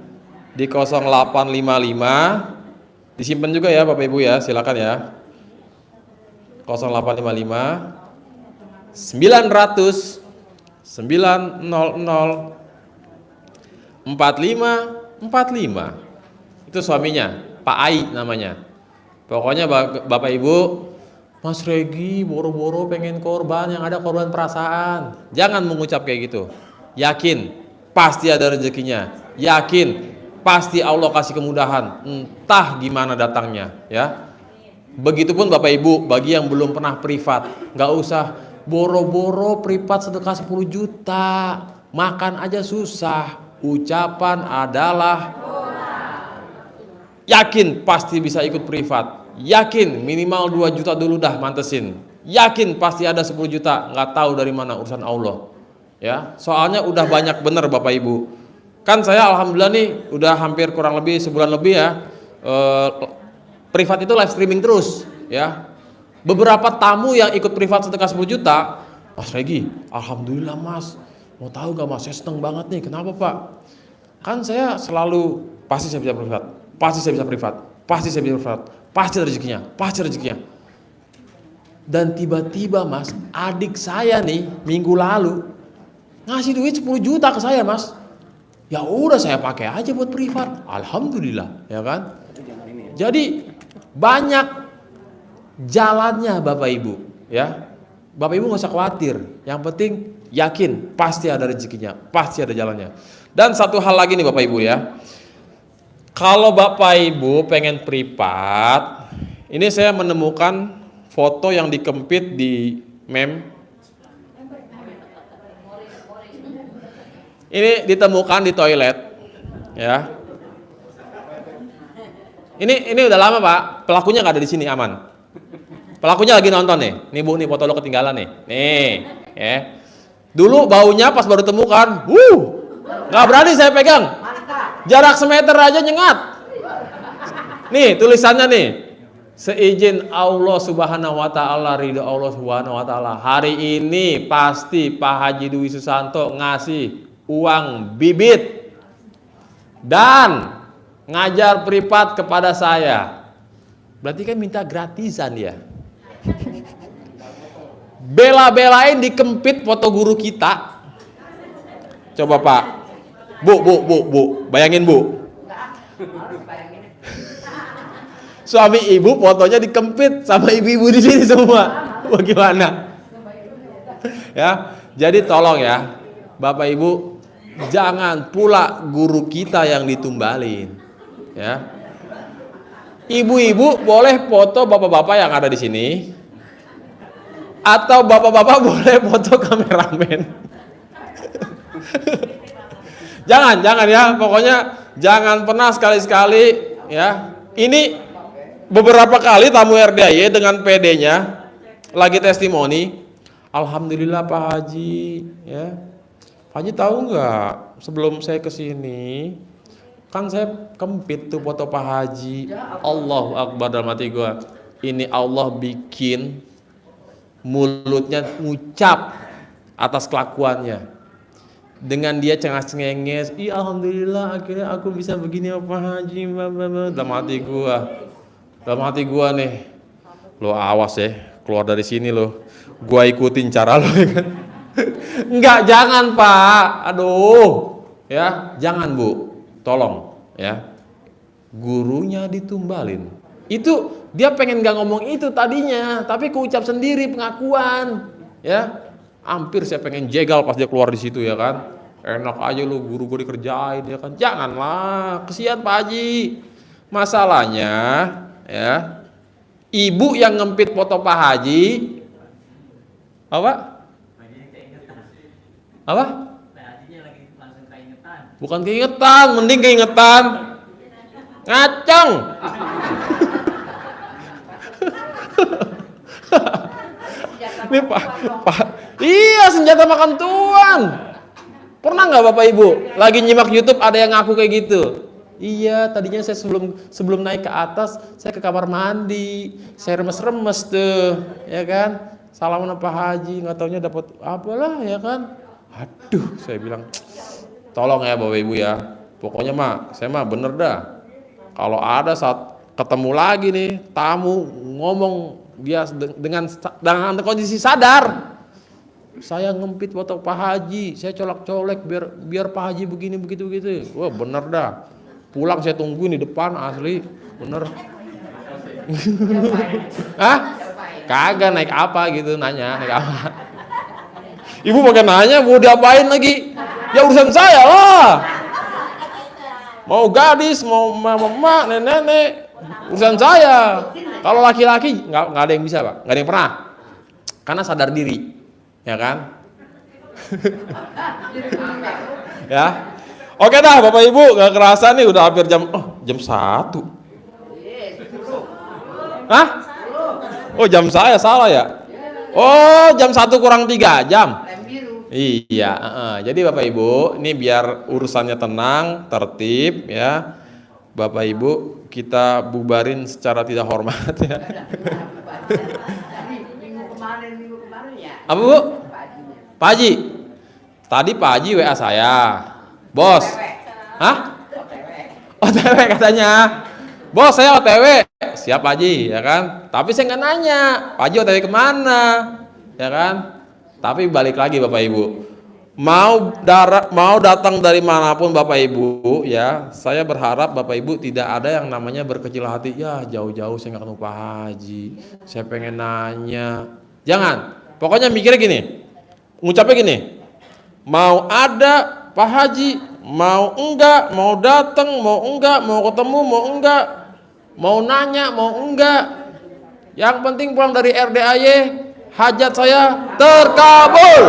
di 0855, disimpan juga ya Bapak Ibu ya, silakan ya, 0855 900 900 4545, itu suaminya Pak Ai namanya. Pokoknya Bapak Ibu, Mas Regi boro-boro pengen korban, yang ada korban perasaan. Jangan mengucap kayak gitu. Yakin pasti ada rezekinya, yakin pasti Allah kasih kemudahan, entah gimana datangnya ya. Begitupun Bapak Ibu, bagi yang belum pernah privat, nggak usah boro-boro privat sedekah 10 juta, makan aja susah. Ucapan adalah yakin pasti bisa ikut privat, yakin minimal 2 juta dulu dah mantesin, yakin pasti ada 10 juta, nggak tahu dari mana, urusan Allah ya. Soalnya udah banyak bener Bapak Ibu, kan saya alhamdulillah nih udah hampir kurang lebih sebulan lebih ya, privat itu live streaming terus ya. Beberapa tamu yang ikut privat sedekah 10 juta, Mas Regi, alhamdulillah Mas, mau tahu gak Mas, saya seneng banget nih. Kenapa Pak? Kan saya selalu pasti saya bisa privat, pasti saya bisa privat, pasti saya bisa privat, pasti ada rezekinya, pasti rezekinya. Dan tiba-tiba Mas, adik saya nih minggu lalu ngasih duit 10 juta ke saya Mas. Ya udah saya pakai aja buat privat, alhamdulillah ya kan. Jadi banyak jalannya Bapak Ibu ya. Bapak Ibu nggak usah khawatir, yang penting yakin pasti ada rezekinya, pasti ada jalannya. Dan satu hal lagi nih Bapak Ibu ya, kalau Bapak Ibu pengen privat, ini saya menemukan foto yang dikempit di meme. Ini ditemukan di toilet ya. Ini udah lama Pak, pelakunya nggak ada di sini, aman. Pelakunya lagi nonton nih. Nih Bu, nih foto lo ketinggalan nih. Nih, ya. Dulu baunya pas baru temukan, nggak berani saya pegang. Jarak semeter aja nyengat. Nih tulisannya nih. Seizin Allah Subhanahu wa taala, ridho Allah Subhanahu wa taala. Hari ini pasti Pak Haji Dwi Susanto ngasih uang bibit dan ngajar privat kepada saya. Berarti kan minta gratisan ya. Bela-belain dikempit foto guru kita. Coba Pak. Bu, bayangin Bu. Suami ibu fotonya dikempit sama ibu-ibu di sini semua. Bagaimana? Ya, jadi tolong ya, Bapak Ibu, jangan pula guru kita yang ditumbalin. Ya. Ibu-ibu boleh foto bapak-bapak yang ada di sini, atau bapak-bapak boleh foto kameramen. Jangan ya, pokoknya jangan pernah sekali-sekali ya. Ini beberapa kali tamu RDAY dengan PD-nya lagi testimoni, alhamdulillah Pak Haji ya. Pak Haji tahu nggak, sebelum saya kesini kan saya kempit tuh foto Pak Haji. Allahu Akbar, dalam hati gua, ini Allah bikin mulutnya ngucap atas kelakuannya. Dengan dia cengas-cengenges, ih alhamdulillah akhirnya aku bisa begini Pak Haji. Dalam hati gua nih, lo awas ya, keluar dari sini lo, gua ikutin cara lo ya kan. Enggak, jangan Pak, aduh ya, jangan Bu, tolong ya. Gurunya ditumbalin, itu dia pengen gak ngomong itu tadinya, tapi keucap sendiri pengakuan ya. Hampir saya pengen jegal pas dia keluar di situ ya kan. Enak aja lu guru gue dikerjain ya kan. Janganlah, kesian Pak Haji. Masalahnya ya, ibu yang ngempit foto Pak Haji apa? Bukan keingetan, mending keingetan ngaceng. Ini Pak, iya senjata makan tuan. Pernah nggak Bapak Ibu lagi nyimak YouTube ada yang ngaku kayak gitu? Iya, tadinya saya sebelum naik ke atas, saya ke kamar mandi, saya remes-remes tuh, ya kan? Salaman sama Pak Haji, nggak taunya dapat apalah, ya kan? Aduh, saya bilang, tolong ya Bapak Ibu ya, pokoknya saya bener dah. Kalau ada saat ketemu lagi nih tamu ngomong dia dengan kondisi sadar, saya ngempit foto Pak Haji, saya colek-colek biar Pak Haji begini begitu. Wah bener dah. Pulang saya tungguin di depan asli, bener. Hah? Kagak naik apa gitu, nanya naik apa. Ibu pakai nanya, mau diapain lagi? Ya urusan saya lah. Mau gadis, mau mama, nenek, urusan saya. Kalau laki-laki nggak ada yang bisa Pak, nggak ada yang pernah. Karena sadar diri, ya kan? Ya. Oke dah Bapak Ibu, gak kerasa nih udah hampir jam 1. Hah? Oh jam saya salah ya? Oh jam 1 kurang 3 jam. Iya, jadi Bapak Ibu, ini biar urusannya tenang, tertib ya. Bapak Ibu, kita bubarin secara tidak hormat ya. Apa Bu? Pak Haji. Tadi Pak Haji WA saya. Bos. Hah? OTW katanya. Bos saya OTW. Siap Pak Haji, ya kan? Tapi saya nggak nanya, Pak Haji OTW kemana? Ya kan? Tapi balik lagi Bapak Ibu. Mau datang dari manapun Bapak Ibu, ya, saya berharap Bapak Ibu tidak ada yang namanya berkecil hati. Ya jauh-jauh saya nggak ketemu Pak Haji, saya pengen nanya. Jangan. Pokoknya mikirnya gini, ngucapnya gini. Mau ada Pak Haji, mau enggak, mau datang, mau enggak, mau ketemu, mau enggak, mau nanya, mau enggak. Yang penting pulang dari RDAY, hajat saya terkabul.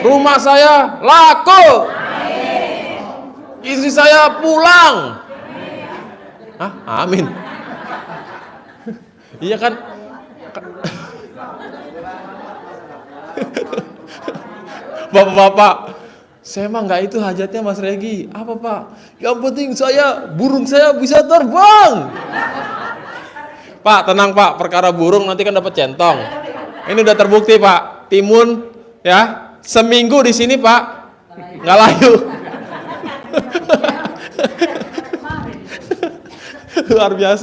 Rumah saya laku. Istri saya pulang. Hah? Amin. Iya kan? Bapak-bapak, saya mah nggak itu hajatnya Mas Regi. Apa Pak? Yang penting burung saya bisa terbang. Pak, tenang Pak, perkara burung nanti kan dapat centong. Ini udah terbukti Pak. Timun ya, seminggu di sini Pak, nggak layu. Luar biasa.